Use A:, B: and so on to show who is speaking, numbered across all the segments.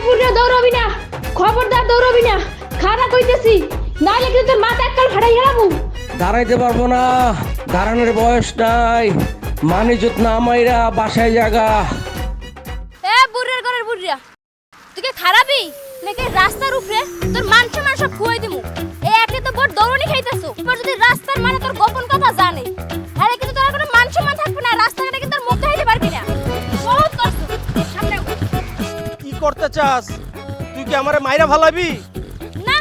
A: বুড়িয়া দৌড়াবি না, খবরদার দৌড়াবি না, খারাপ কইতেছি, নাইলে কিন্তু তোর মাথা এককাল ফাটাই হেলাবো।
B: দাঁড়াইতে পারবো না, দাঁড়ানোর বয়স নাই, মানিজত না মাইরা বাসায় জাগা।
C: এ বুড়িয়ার ঘরের বুড়িয়া, তুই কি খারাপই নাকি রাস্তার উপরে তোর মান সম্মান সব খুয়াই দিমু। এ একে তো বড় দৌড়নি খাইতেছো, এবার যদি রাস্তার মানে তোর গোপন কথা জানে, আরে কিন্তু তোর কোনো মান সম্মান থাকবে না, রাস্তাঘাটে কিন্তু তোর মুখ দেখাইতে পারবি না। বহুত কষ্ট সামনে
D: কি করতে চাস? তুই কি আমারে মাইরা ফালাবি?
C: না,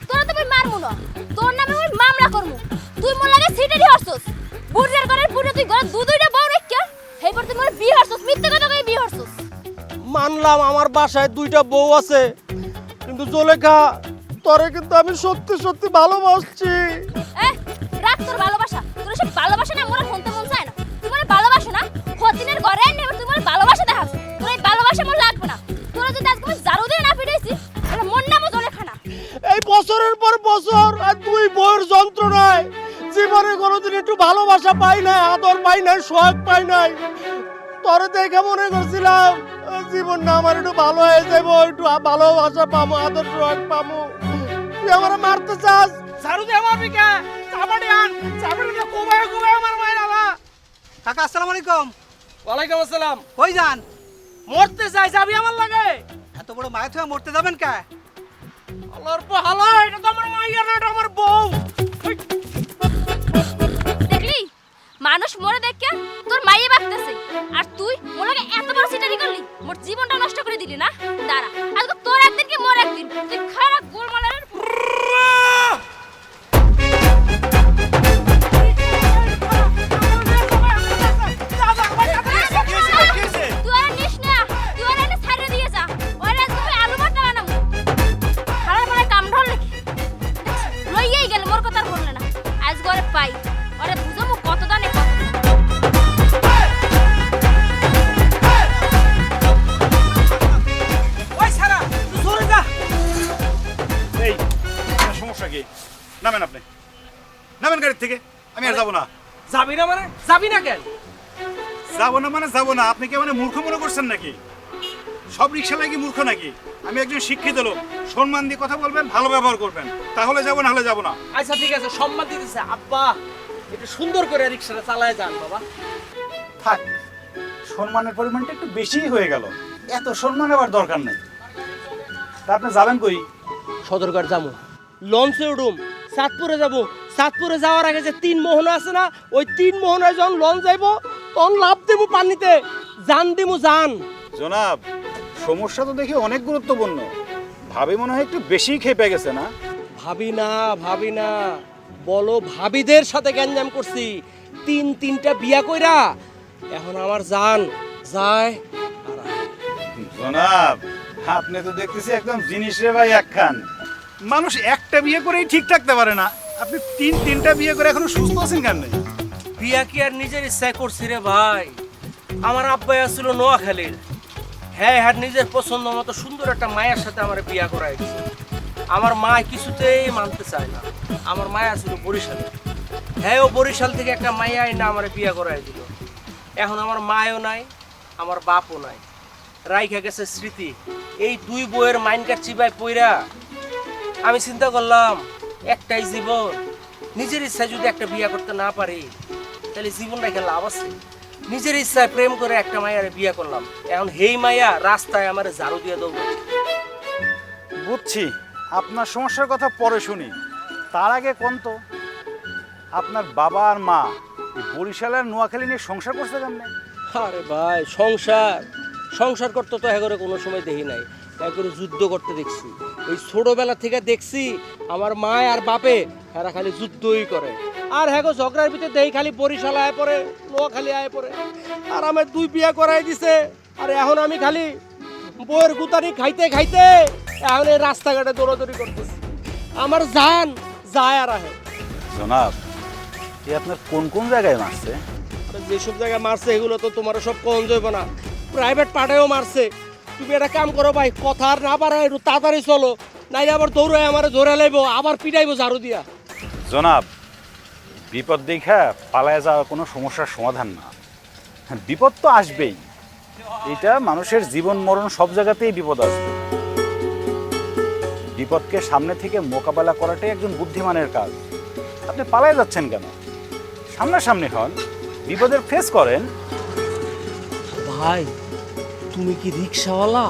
C: তোর তো আমি মারমু না, তোর নামে আমি মামলা করমু। তুই মোর লাগে সিটেডি হরছস, বুড়িয়ার ঘরের বুড়ি, তুই ঘরে দুইটা বউ রেখে হেইবার তুই মোর বিয়ে হরছস, মিথ্যা কথা কই বিয়ে হরছস।
D: মানলাম আমার বাসায় দুইটা বউ আছে, কিন্তু জলেখা তোরে কিন্তু আমি সত্যি সত্যি ভালোবাসছি।
C: এ রাখ তোর ভালোবাসা, তোর সব ভালোবাসা না মোরে শুনতে মন চায় না। তুই মোরে ভালোবাসো না, হতিনের ঘরে নেবে তুই মোরে ভালোবাসা দেখাস। তোর এই ভালোবাসা মোর লাগবে না। তোর যদি আজকে আমি জারু দিয়ে না পিটাইছি, তাহলে মন নামও জলেখা না।
D: এই বছরের পর বছর আর দুই বউয়ের যন্ত্রণায় জীবনে কোনোদিন একটু ভালোবাসা পাই নাই, আদর পাই নাই, সোহাগ পাই নাই। তোরে দেখে মনে করছিলাম জীবনটা আমার একটু ভালো হয়ে যাবো, একটু ভালোবাসা পাবো, আদর সোহাগ পাবো। তুই আমার মারতে চাস? ঝাড়ু দে আমার বিকা, চাপাটি আন, চাপাটি দিয়ে কোবায় কোবায় আমার মায়ের আলা।
E: কাকা আসসালামু আলাইকুম।
D: ওয়ালাইকুম আসসালাম।
E: কই যান?
D: মরতে চাই, যাবি আমার লাগে?
E: এত বড় মায়ের থেকে মরতে যাবেন কে?
D: আল্লাহর পাহালা, এটা তো আমার মাইয়া না, এটা আমার বউ।
C: দেখলি মানুষ মরে দেখে তোর মাইয়ে বাঁচতেছে, আর তুই মোর লাগে এত বড় সিটারি করলি, মোর জীবনটা নষ্ট করে দিলি না। দাঁড়া, আজকে তোর একদিন কি মোর একদিন, তুই খারাপ গোলমালের। তুই আর নিস না, তুই আর এনে ছাড়িয়ে দিয়ে যা। ওরে আজকে আমি আলু ভর্তা বানাবো। খারাপ মানে কাম ঢল নাকি? লইয়েই গেল, মোর কথা আর বললে না। আজ ঘরে পাই, ওরে বুঝো মু কত দানে কত।
E: ওই সারা তুই সরে যা।
F: এই আপনার সমস্যা কি? নামেন আপনি, নামেন গাড়ির থেকে। আমি আর যাবো না।
D: যাবি না মানে? যাবি না কেন?
F: যাবো না মানে যাবো না। আপনি কি মানে মূর্খ মনে করছেন নাকি? সব রিক্সাওয়ালা কি মূর্খ নাকি? আমি একজন শিক্ষিত লোক, সম্মান দিয়ে কথা বলবেন, ভালো ব্যবহার করবেন, তাহলে যাবো, না হলে যাবো না।
D: আচ্ছা ঠিক আছে, সম্মান দিতেছে আব্বা, একটু সুন্দর করে রিক্সাটা চালায় যান বাবা।
F: থাক, সম্মানের পরিমাণটা একটু বেশিই হয়ে গেল, এত সম্মান আবার দরকার নেই। তা আপনি যাবেন কই?
D: সদরঘাট যাবো, লঞ্চে উঠুম, চাঁদপুরে যাবো। চাঁদপুরে যাওয়ার আগে যে 3 মোহনা আছে না, ওই 3 মোহনায় যখন লঞ্চ যাইবো তখন লাভ দিমু পানিতে, জান দিমু জান।
F: জনাব, সমস্যা তো দেখি অনেক গুরুত্বপূর্ণ। ভাবি মনে হয় একটু বেশি খেপে গেছে না?
D: ভাবি না, ভাবি না, বলো ভাবিদের সাথে গ্যাঞ্জাম করছি, 3টা বিয়া কইরা এখন আমার জান যায় আর আয়।
F: জনাব, আপনি তো দেখতেছি একদম জিনিস রে ভাই একখান। মানুষ একটা বিয়ে করেই ঠিক থাকতে পারে না, আপনি 3টা বিয়ে করে এখনো সুস্থ আছেন কেন?
D: বিয়া কি আর নিজের ইচ্ছায় করছি রে ভাই? আমার আব্বাই আসছিল নোয়াখালীর, হ্যাঁ হ্যাঁ নিজের পছন্দ মতো সুন্দর একটা মায়ের সাথে আমার বিয়া করাই দিছে। আমার মা কিছুতেই মানতে চায় না। আমার মায়া ছিল বরিশালে, হ্যাঁ ও বরিশাল থেকে একটা মায়া এনে আমার বিয়া করাই দিল। এখন আমার মায়ও নাই, আমার বাপও নাই, রাইখা গেছে স্মৃতি। এই 2 বউয়ের মাইনকার চিবায় পইরা আমি চিন্তা করলাম একটাই জীবন, নিজের ইচ্ছায় যদি একটা বিয়া করতে না পারি তাহলে জীবন রেখে লাভ আছে। নিজের ইচ্ছায় প্রেম করে একটা মায়ারে বিয়া করলাম, এখন হেই মায়া রাস্তায় আমার ঝাড়ু দিয়ে দেবো।
F: বুঝছি, আপনার সমস্যার কথা পরে শুনি, তার আগে কোন তো আপনার বাবা আর মা এই বরিশাল আর নোয়াখালী নিয়ে সংসার করছে কেমনে?
D: আরে ভাই, সংসার করতে তো এগরে কোনো সময় দেখি নাই, এগরে যুদ্ধ করতে দেখছি। এই ছোটবেলা থেকে দেখছি আমার মা আর বাপে এরা খালি যুদ্ধই করে, আর হ্যাঁ ঝগড়ার ভিতরে দেখি খালি বরিশাল আয় পড়ে, নোয়াখালী আয় পড়ে। আর আমার 2 বিয়া করাই দিছে, আর এখন আমি খালি বইয়ের গুতানি খাইতে খাইতে এখন এই রাস্তাঘাটে দৌড়াদৌড়ি করতেছি। আমার জান যায় আর আহে।
F: জনাব, এ আপনার কোন কোন জায়গায় মারছে?
D: যেসব জায়গায় মারছে এগুলো তো তোমার সব কম যাইব না, প্রাইভেট পার্টেও মারছে। তুমি একটা কাম করো ভাই, কথা আর না পারা একটু তাড়াতাড়ি চলো, নাই আবার দৌড়ায় আমার ধরে লাইব, আবার পিটাইবো ঝাড়ু দিয়া।
F: জনাব, বিপদ দেখা পালায় যাওয়া কোনো সমস্যার সমাধান না। বিপদ তো আসবেই, এটা মানুষের জীবন মরণ সব জায়গাতেই বিপদ আসবে। বিপদকে সামনে থেকে মোকাবেলা করাটাই একজন বুদ্ধিমানের কাজ। আপনি পালায় যাচ্ছেন কেন? সামনাসামনি হন, বিপদের ফেস করেন।
D: ভাই তুমি কি রিক্সাওয়ালা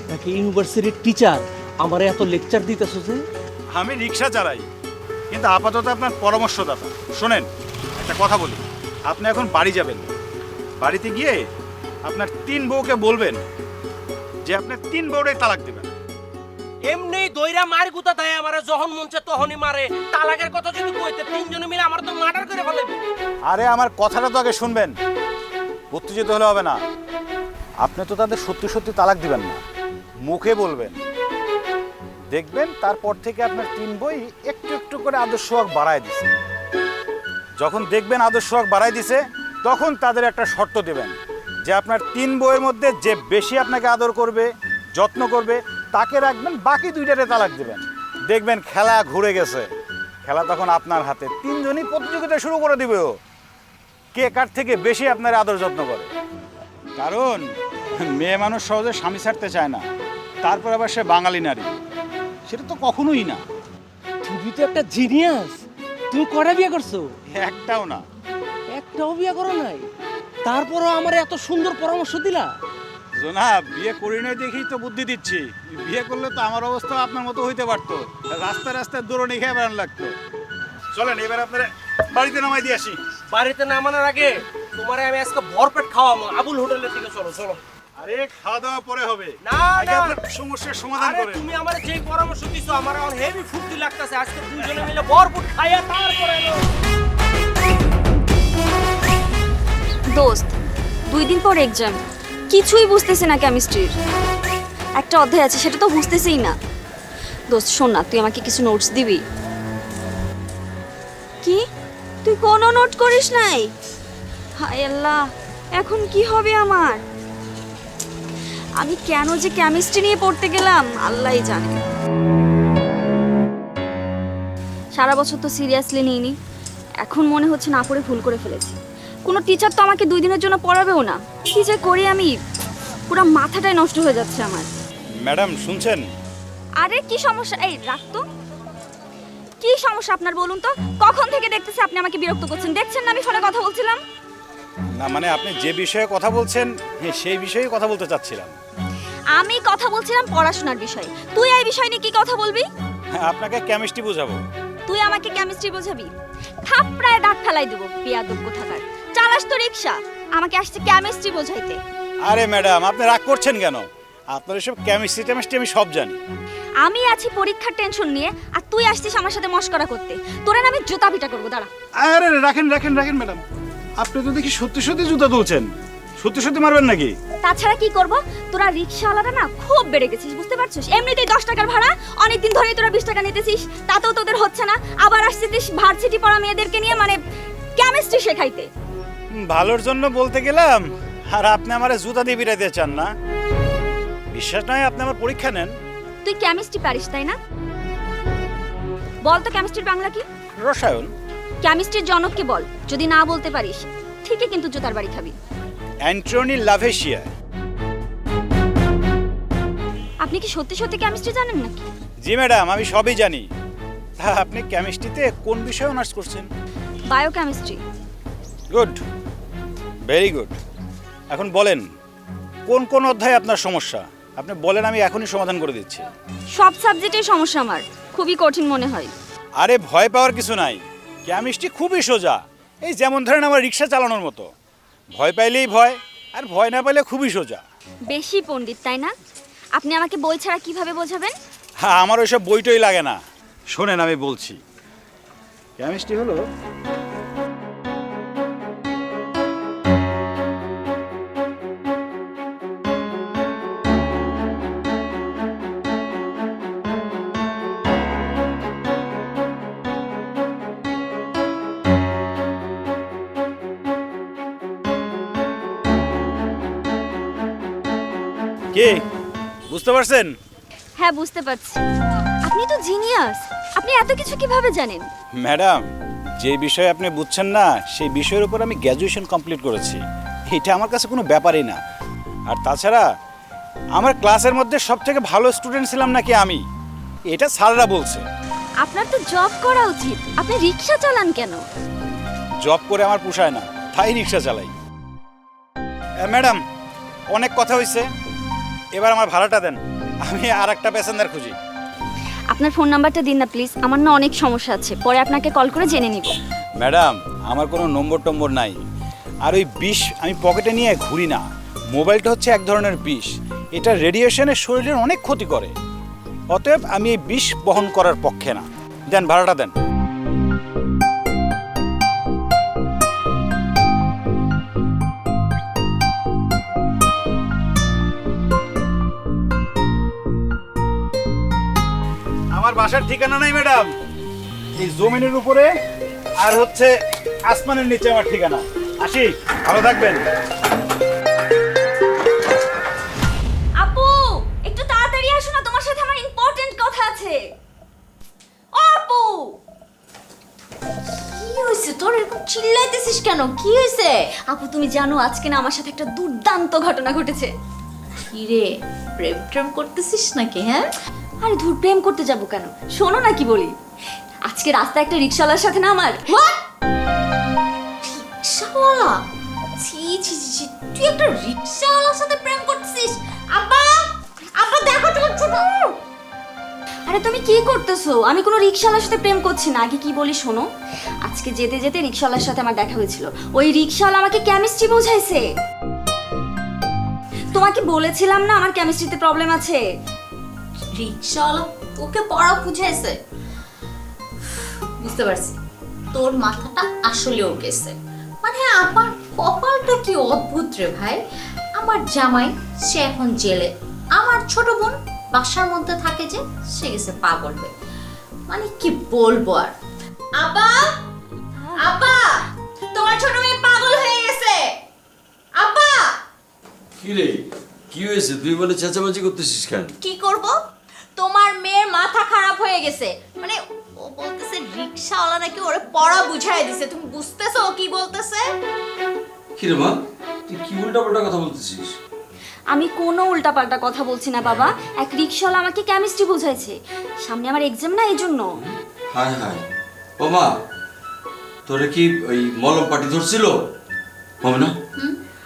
D: নাকি ইউনিভার্সিটির টিচার? আমার এত লেকচার দিতেছো যে?
F: আমি রিক্সা চালাই, কিন্তু আপাতত আপনার পরামর্শদাতা। শোনেন, একটা কথা বলি। আপনি এখন বাড়ি যাবেন, বাড়িতে গিয়ে আপনার 3 বউকে বলবেন যে আপনার 3 বউরেই তালাক দেবেন।
D: এমনি দইরা মার গুতা দেয় আমারে, যখন মন চায় তখনই মারে। তালাকের কথা যদি কইতে তিনজনে মিলে আমার তো মার্ডার করে ফেলাইবে।
F: আরে আমার কথাটা তো আগে শুনবেন, উত্তেজিত হলে হবে না। আপনি তো তাদের সত্যি সত্যি তালাক দিবেন না, মুখে বলবেন। দেখবেন তারপর থেকে আপনার 3 বই একটু একটু করে আদর্শ হক বাড়ায় দিছে। যখন দেখবেন আদর্শ হক বাড়ায় দিছে, তখন তাদের একটা শর্ত দেবেন যে আপনার 3 বইয়ের মধ্যে যে বেশি আপনাকে আদর করবে, যত্ন করবে, তাকে রাখবেন, বাকি 2টারে তালাক দেবেন। দেখবেন খেলা ঘুরে গেছে, খেলা তখন আপনার হাতে। 3 জনই প্রতিযোগিতা শুরু করে দিবে, কে কার থেকে বেশি আপনার আদর যত্ন করে। কারণ মেয়ে মানুষ সহজে স্বামী ছাড়তে চায় না, তারপর আবার সে বাঙালি নারী, সেটা তো কখনোই না।
D: তুমি তো একটা জিনিয়াস। তুমি কটা বিয়ে করছো?
F: একটাও না।
D: একটাও বিয়ে করো নাই, তারপরও আমার এত সুন্দর পরামর্শ দিলা।
F: জনাব, বিয়ে করি নাই দেখেই তো বুদ্ধি দিচ্ছি। বিয়ে করলে তো আমার অবস্থা আপনার মতো হইতে পারতো, রাস্তায় রাস্তায় দৌড়ে খেয়ে বেড়ানো লাগতো। চলেন এবার আপনারা বাড়িতে নামাই দিয়ে আসি।
D: বাড়িতে নামানোর আগে তোমারে আমি আজকে ভরপেট খাওয়াবো। আবুল হোটেলের দিকে চলো। চলো।
F: আরে খাওয়া দাওয়া পরে হবে,
D: না,
F: আগে
D: না।
F: আপনার সমস্যার সমাধান
D: আরে
F: করেন।
D: তুমি আমার যে পরামর্শ দিছো, আমার এখন হেভি ফুর্তি লাগতেছে। আজকে দুইজনে মিলে ভরপুর খাইয়া তারপরে এলো।
C: দোস্ত 2 দিন পর এক্সাম, কিছুই বুঝতেছি না কেমিস্ট্রির। একটা অধ্যায় আছে, সেটা তো বুঝতেছিই না। দোস্ত শোন না, তুই আমাকে কিছু নোটস দিবি? কি, তুই কোনো নোট করিস নাই? হায় আল্লাহ, এখন কি হবে আমার? আমি কেন যে কেমিস্ট্রি নিয়ে পড়তে গেলাম আল্লাহই জানে। সারা বছর তো সিরিয়াসলি নিইনি, এখন মনে হচ্ছে না পড়ে ভুল করে ফেলেছি। কোনো টিচার তো আমাকে 2 দিনের জন্য পড়াবেও না। কি যে করি আমি, পুরো মাথাটাই নষ্ট হয়ে যাচ্ছে আমার।
F: ম্যাডাম শুনছেন?
C: আরে কি সমস্যা? এই রাখ তো। কি সমস্যা আপনার বলুন তো? কখন থেকে দেখতেছি আপনি আমাকে বিরক্ত করছেন। দেখছেন না আমি ফোনে কথা বলছিলাম?
F: না মানে আপনি যে বিষয়ে কথা বলছেন সেই বিষয়ে কথা বলতে চাচ্ছিলাম।
C: আমি কথা বলছিলাম পড়াশোনার বিষয়ে, তুই এই বিষয় নিয়ে কি কথা বলবি?
F: আপনাকে কেমিস্ট্রি বোঝাবো।
C: তুই আমাকে কেমিস্ট্রি বোঝাবি? থাপড়ায় দাঁত ফেলাই দেবো, বেয়াদব কোথাকার। চালাস তো রিক্সা, আমাকে আসছে কেমিস্ট্রি বোঝাইতে।
F: আরে ম্যাডাম, আপনি রাগ করছেন কেন? আপনার এসব কেমিস্ট্রি আমি সব জানি।
C: আমি আছি পরীক্ষার টেনশন নিয়ে, আর তুই আসছিস আমার সাথে মশকরা করতে। তোরে না আমি জুতা পিটা করবো, দাঁড়া।
F: আরে রাখেন রাখেন রাখেন ম্যাডাম, আপনি তো দেখি সত্যি সত্যি জুতা তুলছেন। সত্যি সত্যি মারবেন নাকি?
C: তাছাড়া কি করব? তোরা রিক্সাওয়ালারা না খুব বেড়ে গেছিস, বুঝতে পারছিস? এমনিতেই 10 টাকার ভাড়া, অনেকদিন ধরেই তোরা 20 টাকা নিতেছিস, তাতেও তোদের হচ্ছে না। আবার আসছিস ভার্সিটি পড়া মেয়েদেরকে নিয়ে, মানে কেমিস্ট্রি শেখাইতে।
F: ভালোর জন্য বলতে গেলাম, আর আপনি আমারে জুতা দিয়ে বিরাইতে চান না? বিশ্বাস নয় আপনি আমার পরীক্ষা নেন।
C: তুই কেমিস্ট্রি পারিস তাই না? বল তো কেমিস্ট্রির বাংলা কি?
F: রসায়ন।
C: কেমিস্ট্রির জনককে বল, যদি না বলতে পারিস ঠিকই কিন্তু জুতার বাড়ি খাবি।
F: অ্যান্টনি লাভেশিয়া।
C: আপনি কি সত্যি সত্যি কেমিস্ট্রি জানেন নাকি?
F: জি ম্যাডাম, আমি সবই জানি। তা আপনি কেমিস্ট্রিতে কোন বিষয়ে অনার্স করছেন?
C: বায়োকেমিস্ট্রি।
F: Good, very good. এখন বলেন কোন কোন অধ্যায়ে আপনার সমস্যা? আপনি বলেন, আমি এখনই সমাধান করে দিচ্ছি।
C: সব সাবজেক্টেই সমস্যা আমার, খুবই কঠিন মনে হয়।
F: আরে ভয় পাওয়ার কিছু নাই, কেমিস্ট্রি খুবই সোজা। এই যেমন ধরেন আমার রিক্সা চালানোর মতো, ভয় পাইলেই ভয়, আর ভয় না পাইলে খুবই সোজা।
C: বেশি পণ্ডিত তাই না? আপনি আমাকে বই ছাড়া কিভাবে বোঝাবেন?
F: হ্যাঁ, আমার ওইসব বইটই লাগে না। শোনেন আমি বলছি, কেমিস্ট্রি হলো কি, বুঝতে পারছেন?
C: হ্যাঁ বুঝতে পারছি। আপনি তো জিনিয়াস, আপনি এত কিছু কিভাবে জানেন?
F: ম্যাডাম, যে বিষয়ে আপনি বুঝছেন না সেই বিষয়ের উপর আমি গ্র্যাজুয়েশন কমপ্লিট করেছি। এটা আমার কাছে কোনো ব্যাপারই না। আর তাছাড়া আমার ক্লাসের মধ্যে সবথেকে ভালো স্টুডেন্ট ছিলাম নাকি আমি, এটা স্যাররা বলছে।
C: আপনার তো জব করা উচিত, আপনি রিক্সা চালান কেন?
F: জব করে আমার পোষায় না, তাই রিক্সা চালাই। ম্যাডাম, অনেক কথা হয়েছে, এবার আমার ভাড়াটা দেন, আমি আর একটা প্যাসেঞ্জার খুঁজি।
C: আপনার ফোন নাম্বারটা দিন না প্লিজ, আমার না অনেক সমস্যা আছে, পরে আপনাকে কল করে জেনে নিব।
F: ম্যাডাম, আমার কোনো নম্বর নাই, আর ওই বিষ আমি পকেটে নিয়ে ঘুরি না। মোবাইলটা হচ্ছে এক ধরনের বিষ, এটা রেডিয়েশনের শরীরের অনেক ক্ষতি করে, অতএব আমি এই বিষ বহন করার পক্ষে না। দেন, ভাড়াটা দেন। আমার বাসার ঠিকানা নাই ম্যাডাম, এই জমিনের উপরে আর হচ্ছে আসমানের নিচে আমার ঠিকানা। আসি, ভালো থাকবেন।
C: আপু একটু তাড়াতাড়ি আসো না, তোমার সাথে আমার ইম্পর্টেন্ট কথা আছে। ও আপু,
G: কি হয়েছে তোর? এরকম চিল্লাইতেছিস কেন? কি হয়েছে?
C: আপু তুমি জানো আজকে না আমার সাথে একটা দুর্দান্ত ঘটনা ঘটেছে।
G: কি রে, প্রেম ট্রেম করতেছিস নাকি? হ্যাঁ,
C: আরে ধুর, প্রেম করতে যাব কেন, শোনো না কি বলি। আজকে রাস্তায় একটা রিকশাওয়ালার সাথে না আমার
G: রিক্সাওয়ালা? ছি ছি ছি ছি, তুই একটা রিক্সাওয়ালার সাথে প্রেম করতেছিস? আব্বা, আব্বা দেখো তোমার ছোট।
C: আরে তুমি কি করতেছো? আমি কোনো রিকশাওয়ালার সাথে প্রেম করছি না। আগে কি বলি শোনো, আজকে যেতে যেতে রিকশাওয়ালার সাথে আমার দেখা হয়েছিল। ওই রিকশাওয়ালা আমাকে কেমিস্ট্রি বোঝাইছে। তোমাকে বলেছিলাম না আমার কেমিস্ট্রিতে প্রবলেম আছে।
G: রিক্সাওয়ালা তোকে পড়া বুঝাইছে? বুঝতে পারছি, তোর মাথাটা আসলেও গেছে। মানে আমার কপালটা কি অদ্ভুত রে ভাই। আমার জামাই সে এখন জেলে, আমার ছোট বোন বাসার মধ্যে থাকে যে সে গেছে পাগল হয়ে। মানে কি বলবো আর। আব্বা, আব্বা, তোমার ছোট মেয়ে পাগল হয়ে গেছে। আব্বা,
H: কি রে, কি হয়েছে? তুই বলে চেঁচামেচি করতেছিস কেন?
G: কি করব, তোমার মেয়ের মাথা খারাপ হয়ে গেছে। মানে ও বলতেছে রিকশাওয়ালা নাকি ওরে পড়া বুঝাই দিছে। তুমি বুঝতেছো ও কি বলতেছে?
H: কি রে মা, তুই কি উল্টাপাল্টা কথা বলতেছিস?
C: আমি কোনো উল্টাপাল্টা কথা বলছি না বাবা। এক রিকশাওয়ালা আমাকে কেমিস্ট্রি বোঝাইছে, সামনে আমার এক্সাম না, এই জন্য।
H: হায় হায়, ও মা, তোরে কি ওই মলম পাটি ধরছিল? হবে না,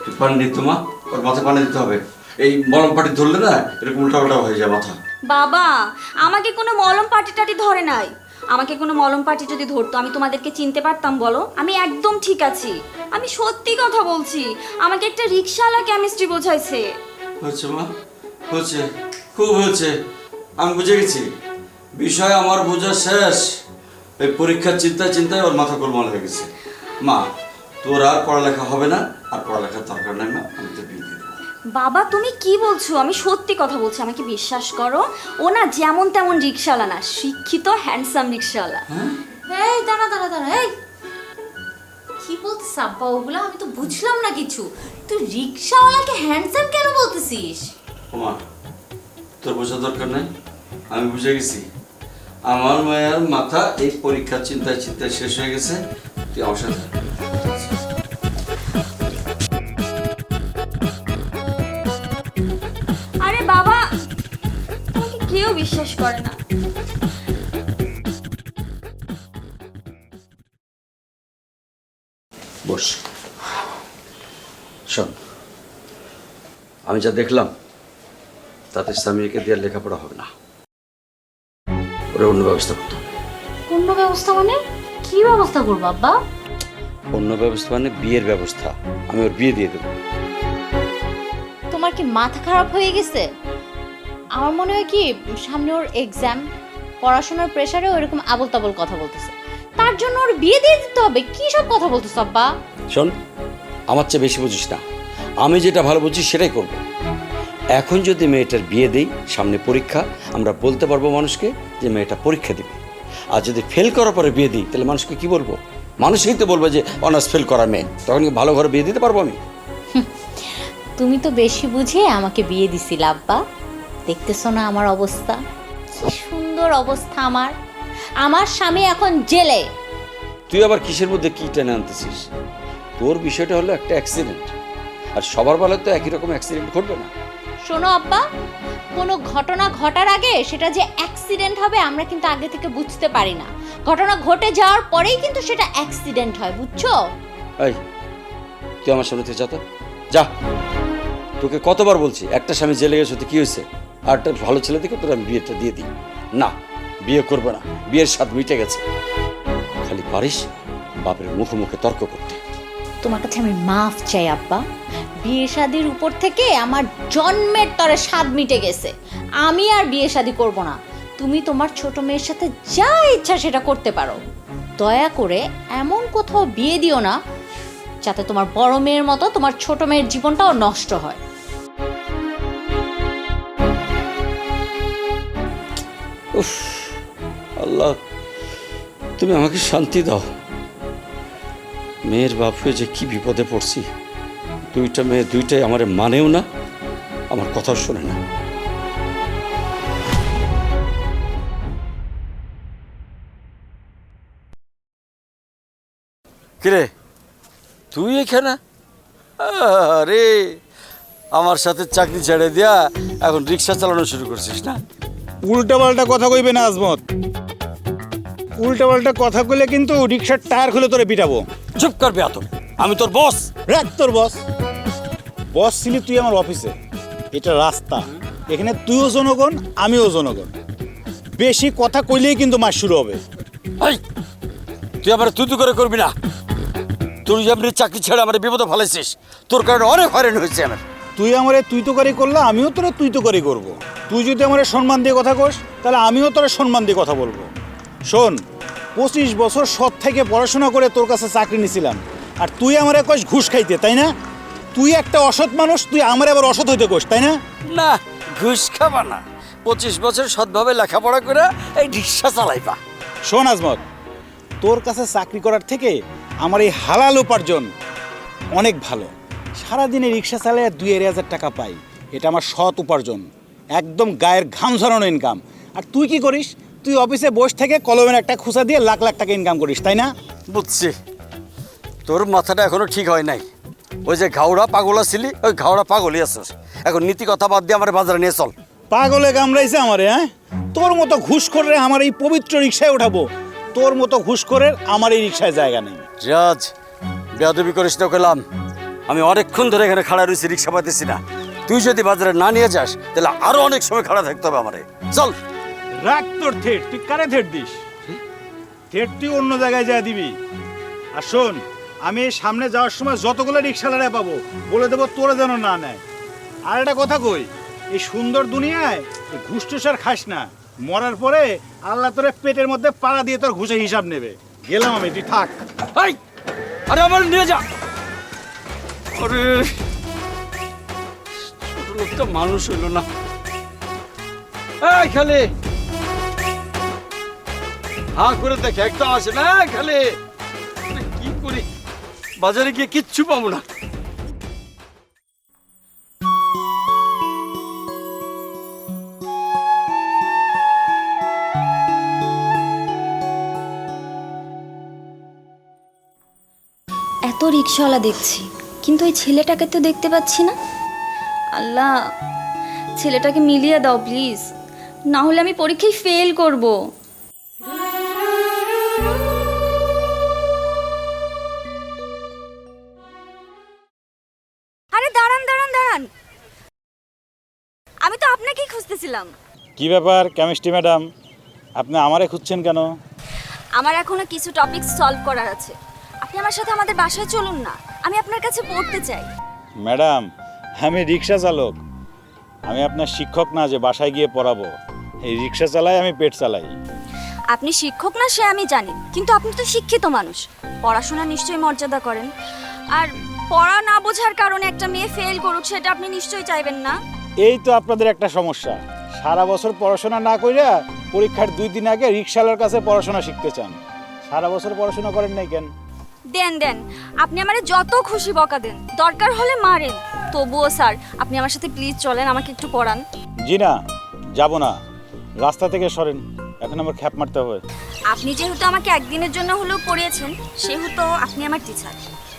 H: তুই পানি দিতে মা, ওর মাথায় পানি দিতে হবে। এই মলম পাটি ধরলে না এরকম উল্টাপাল্টা হয়ে যায় মাথা।
C: বাবা আমাকে কোনো মলম পাটি টাটি ধরে নাই। আমাকে কোনো মলম পাটি যদি ধরতো আমি তোমাদেরকে চিনতে পারতাম বলো? আমি একদম ঠিক আছি, আমি সত্যি কথা বলছি। আমাকে একটা রিকশাওয়ালা কেমিস্ট্রি বোঝাইছে।
H: হচ্ছে মা, হচ্ছে, খুব হচ্ছে, আমি বুঝে গেছি। বিষয় আমার বোঝা শেষ। এই পরীক্ষার চিন্তায় চিন্তায় ওর মাথা গোলমাল হয়ে গেছে। মা, তোর আর পড়ালেখা হবে না, আর পড়ালেখার দরকার নাই মা, আমি তো বিয়ে দিয়ে দেবো।
C: বাবা তুমি কি বলছো? আমি সত্যি কথা বলছি, আমাকে বিশ্বাস করো। ও না যেমন তেমন রিকশাওয়ালা না, শিক্ষিত হ্যান্ডসাম রিকশাওয়ালা।
G: এই দাঁড়া দাঁড়া দাঁড়া, এই কি বলছিস আব্বা ওগুলো? আমি তো বুঝলাম না কিছু। তুই রিকশাওয়ালাকে হ্যান্ডসাম কেন বলতেছিস?
H: ওমা, তোর বোঝার দরকার নাই, আমি বুঝে গেছি। আমার মায়ের মাথা এই পরীক্ষার চিন্তায় চিন্তায় শেষ হয়ে গেছে। তুই আমার সাথে থাক।
C: আরে বাবা, আমাকে কেউ বিশ্বাস করে না।
H: বস, শোন, আমি যা দেখলাম তাতে সামিয়াকে দিয়ে লেখাপড়া হবে না, ওরা অন্য ব্যবস্থা করতে হবে।
G: অন্য ব্যবস্থা মানে? কি ব্যবস্থা করবো আব্বা?
H: অন্য ব্যবস্থা মানে বিয়ের ব্যবস্থা। আমি ওর বিয়ে দিয়ে দেবো।
G: তোমার কি মাথা খারাপ হয়ে গেছে? আমার মনে হয় কি সামনে ওর এক্সাম, পড়াশোনার প্রেসারে ওরকম আবল তাবল কথা বলতেছে, তার জন্য ওর বিয়ে দিয়ে দিতে হবে। কি সব কথা বলতেছ আব্বা?
H: শোন, আমার চেয়ে বেশি বুঝিস না, আমি যেটা ভালো বুঝি সেটাই করব। এখন যদি মেয়েটার বিয়ে দেই, সামনে পরীক্ষা, আমরা বলতে পারবো মানুষকে যে মেয়েটা পরীক্ষা দিবে। আর যদি ফেল করার পরে বিয়ে দিই, তাহলে মানুষকে কি বলবো? মানুষই তো বলবো যে অনার্স ফেল করা মেয়ে। তখন কি ভালো ঘরে বিয়ে দিতে পারবো আমি?
G: তুমি তো বেশি বুঝে আমাকে বিয়ে দিছিলে আব্বা। দেখতেছো না আমার অবস্থা, কি সুন্দর অবস্থা আমার। আমার স্বামী এখন জেলে।
H: তুই আবার কিসের মধ্যে কি টেনে আনতেছিস? তোর বিষয়টা হলো একটা অ্যাক্সিডেন্ট, আর সবার বেলায় তো একই রকম অ্যাক্সিডেন্ট ঘটবে না।
G: শোনো আব্বা, কোনো ঘটনা ঘটার আগে সেটা যে অ্যাক্সিডেন্ট হবে আমরা কিন্তু আগে থেকে বুঝতে পারি না, ঘটনা ঘটে যাওয়ার পরেই কিন্তু সেটা অ্যাক্সিডেন্ট হয়, বুঝছো?
H: এই তুই আমার সামনে থেকে যা তো, যা। তোকে কতবার বলছি, একটা স্বামী জেলে গেছে তো কি হয়েছে, আর একটা ভালো ছেলে থেকে তোর আমি বিয়েটা দিয়ে দিই। না, বিয়ে করবো না, বিয়ের স্বাদ মিটে গেছে। খালি পারিস বাপের মুখে মুখে তর্ক করতে।
G: তোমার কাছে আমি মাফ চাই আব্বা, বিয়ে শাদির উপর থেকে আমার জন্মের তরে স্বাদ মিটে গেছে। আমি আর বিয়ে শাদি করব না। তুমি তোমার ছোট মেয়ের সাথে যা ইচ্ছা সেটা করতে পারো, দয়া করে এমন কোথাও বিয়ে দিও না যাতে তোমার বড় মেয়ের মতো তোমার ছোট মেয়ের জীবনটাও নষ্ট হয়।
H: উফ, আল্লাহ তুমি আমাকে শান্তি দাও। মেয়ের বাপ হয়ে যে কি বিপদে পড়ছি। দুইটা মেয়ে দুইটাই আমার মানেও না, আমার কথাও শোনে না। কিরে তুই এখানে? আরে আমার সাথে চাকরি ছেড়ে দিয়া এখন রিক্সা চালানো শুরু করছিস না?
F: উল্টাপাল্টা কথা কইবে না আজমত, উল্টাপাল্টা কথা কইলে কিন্তু রিক্সার টায়ার খুলে তোরে পিটাবো।
H: চুপ করবে আতর, আমি তোর বস।
F: রাখ তোর বস, বস ছিলি তুই আমার অফিসে, এটা রাস্তা, এখানে তুইও জনগণ আমিও জনগণ। বেশি কথা কইলেই কিন্তু মাস শুরু হবে।
H: এই তুই আমার তুই করে করবি না। তুই যেমনি চাকরি ছেড়ে আমার বিপদে ফেলেছিস, তোর কারণে অনেক হয়রান হয়েছে আমার।
F: তুই আমারে তুই তো করে করলে আমিও তোরে তুই তো করে করবো। তুই যদি আমারে সম্মান দিয়ে কথা কস তাহলে আমিও তোরে সম্মান দিয়ে কথা বলবো। শোন, 25 বছর সৎ থেকে পড়াশোনা করে তোর কাছে চাকরি নিছিলাম, আর তুই আমারে কস ঘুষ খাইতে, তাই না? তুই একটা অসৎ মানুষ, তুই আমার আবার অসৎ হইতে কস, তাই না?
H: না, ঘুষ খাবা না, 25 বছর সৎভাবে লেখাপড়া করে এই রিক্সা চালাইবা।
F: শোন আজমত, তোর কাছে চাকরি করার থেকে আমার এই হালাল উপার্জন অনেক ভালো। সারাদিনে রিক্সা চালায় 2-2,500 টাকা পাই, এটা আমার সৎ উপার্জন, একদম গায়ের ঘাম ঝরানো ইনকাম। আর তুই কি করিস? তুই অফিসে বসে থেকে কলমের একটা খুচা দিয়ে লাখ লাখ টাকা ইনকাম করিস, তাই না?
H: বুঝছি, তোর মাথাটা এখনো ঠিক হয় নাই। ওই যে ঘাওড়া পাগলা ছিলি, ওই ঘাওড়া পাগলই আছিস। এখন নীতি কথা বাদ দিয়ে আমার বাজারে নিয়ে চল।
F: পাগলে কামড়াইছে আমারে, হ্যাঁ? তোর মতো ঘুষ করে আমার এই পবিত্র রিক্সায় উঠাবো? তোর মতো ঘুষ করে আমার এই রিক্সায় জায়গা নেই।
H: রাজ, বেয়াদবি করিস না কইলাম। আমি অনেকক্ষণ ধরে এখানে খাড়া রয়েছি, রিক্সা পাইতেছি না। তুই যদি বাজারে না নিয়ে যাস তাহলে আরো অনেক সময় খাড়া থাকতে হবে আমারে। চল।
F: রাখ তোর থেট, তুই কারে থেট দিস? থেট তুই অন্য জায়গায় যা দিবি। আর শোন, আমি এই সামনে যাওয়ার সময় যতগুলো রিক্সাওয়ালা পাবো বলে দেবো তোরা যেন না নেয়। আর একটা কথা কই, এই সুন্দর দুনিয়ায় ঘুষ টুস আর খাস না। মরার পরে আল্লাহ তোরে পেটের মধ্যে পাড়া দিয়ে তোর ঘুষে হিসাব নেবে। গেলাম আমি, তুই থাক।
H: এই, আরে আমার নিয়ে যা। আরে ছোট লোকটা মানুষ হইল না। এই খালি হা করে দেখে একটা আসে না। খালি কি করি, বাজারে গিয়ে কিচ্ছু পাবো না।
A: এত রিক্সাওয়ালা দেখছি, কিন্তু এই ছেলেটাকে তো দেখতে পাচ্ছি না। আল্লাহ, ছেলেটাকে মিলিয়ে দাও প্লিজ, না হলে আমি পরীক্ষায় ফেল করব।
C: আরে দাঁড়ান দাঁড়ান দাঁড়ান, আমি তো আপনাকেই খুঁজতেছিলাম।
F: কি ব্যাপার কেমিস্ট্রি ম্যাডাম, আপনি আমারে খুঁজছেন কেন?
C: আমার এখনো কিছু টপিক সলভ করার আছে। আপনি আমার সাথে আমাদের বাসায় চলুন না, আমি আপনার কাছে পড়তে চাই।
F: ম্যাডাম, আমি রিক্সা চালক, আমি আপনার শিক্ষক না যে বাসায় গিয়ে পড়াবো। এই রিক্সা চালাই, আমি পেট চালাই।
C: আপনি শিক্ষক না সে আমি জানি, কিন্তু আপনি তো শিক্ষিত মানুষ, পড়াশোনা নিশ্চয়ই মর্যাদা করেন। আর পড়া না বোঝার কারণে একটা মেয়ে ফেল করুক সেটা আপনি নিশ্চয়ই চাইবেন না।
F: এই তো আপনাদের একটা সমস্যা, সারা বছর পড়াশোনা না কইরা পরীক্ষার 2 দিন আগে রিক্সাওয়ালার কাছে পড়াশোনা শিখতে চান। সারা বছর পড়াশোনা করেন নাই কেন?
C: দেন দেন, আপনি আমারে যত খুশি বকা দেন, দরকার হলে মারেন, তবুও স্যার আপনি আমার সাথে প্লিজ চলেন, আমাকে একটু পড়ান।
F: জি না, যাব না, রাস্তা থেকে সরেন, এখন আমার খ্যাপ মারতে হবে।
C: আপনি যেহেতু আমাকে একদিনের জন্য হলেও পড়িয়েছেন, সেহেতু আপনি আমার টিচার,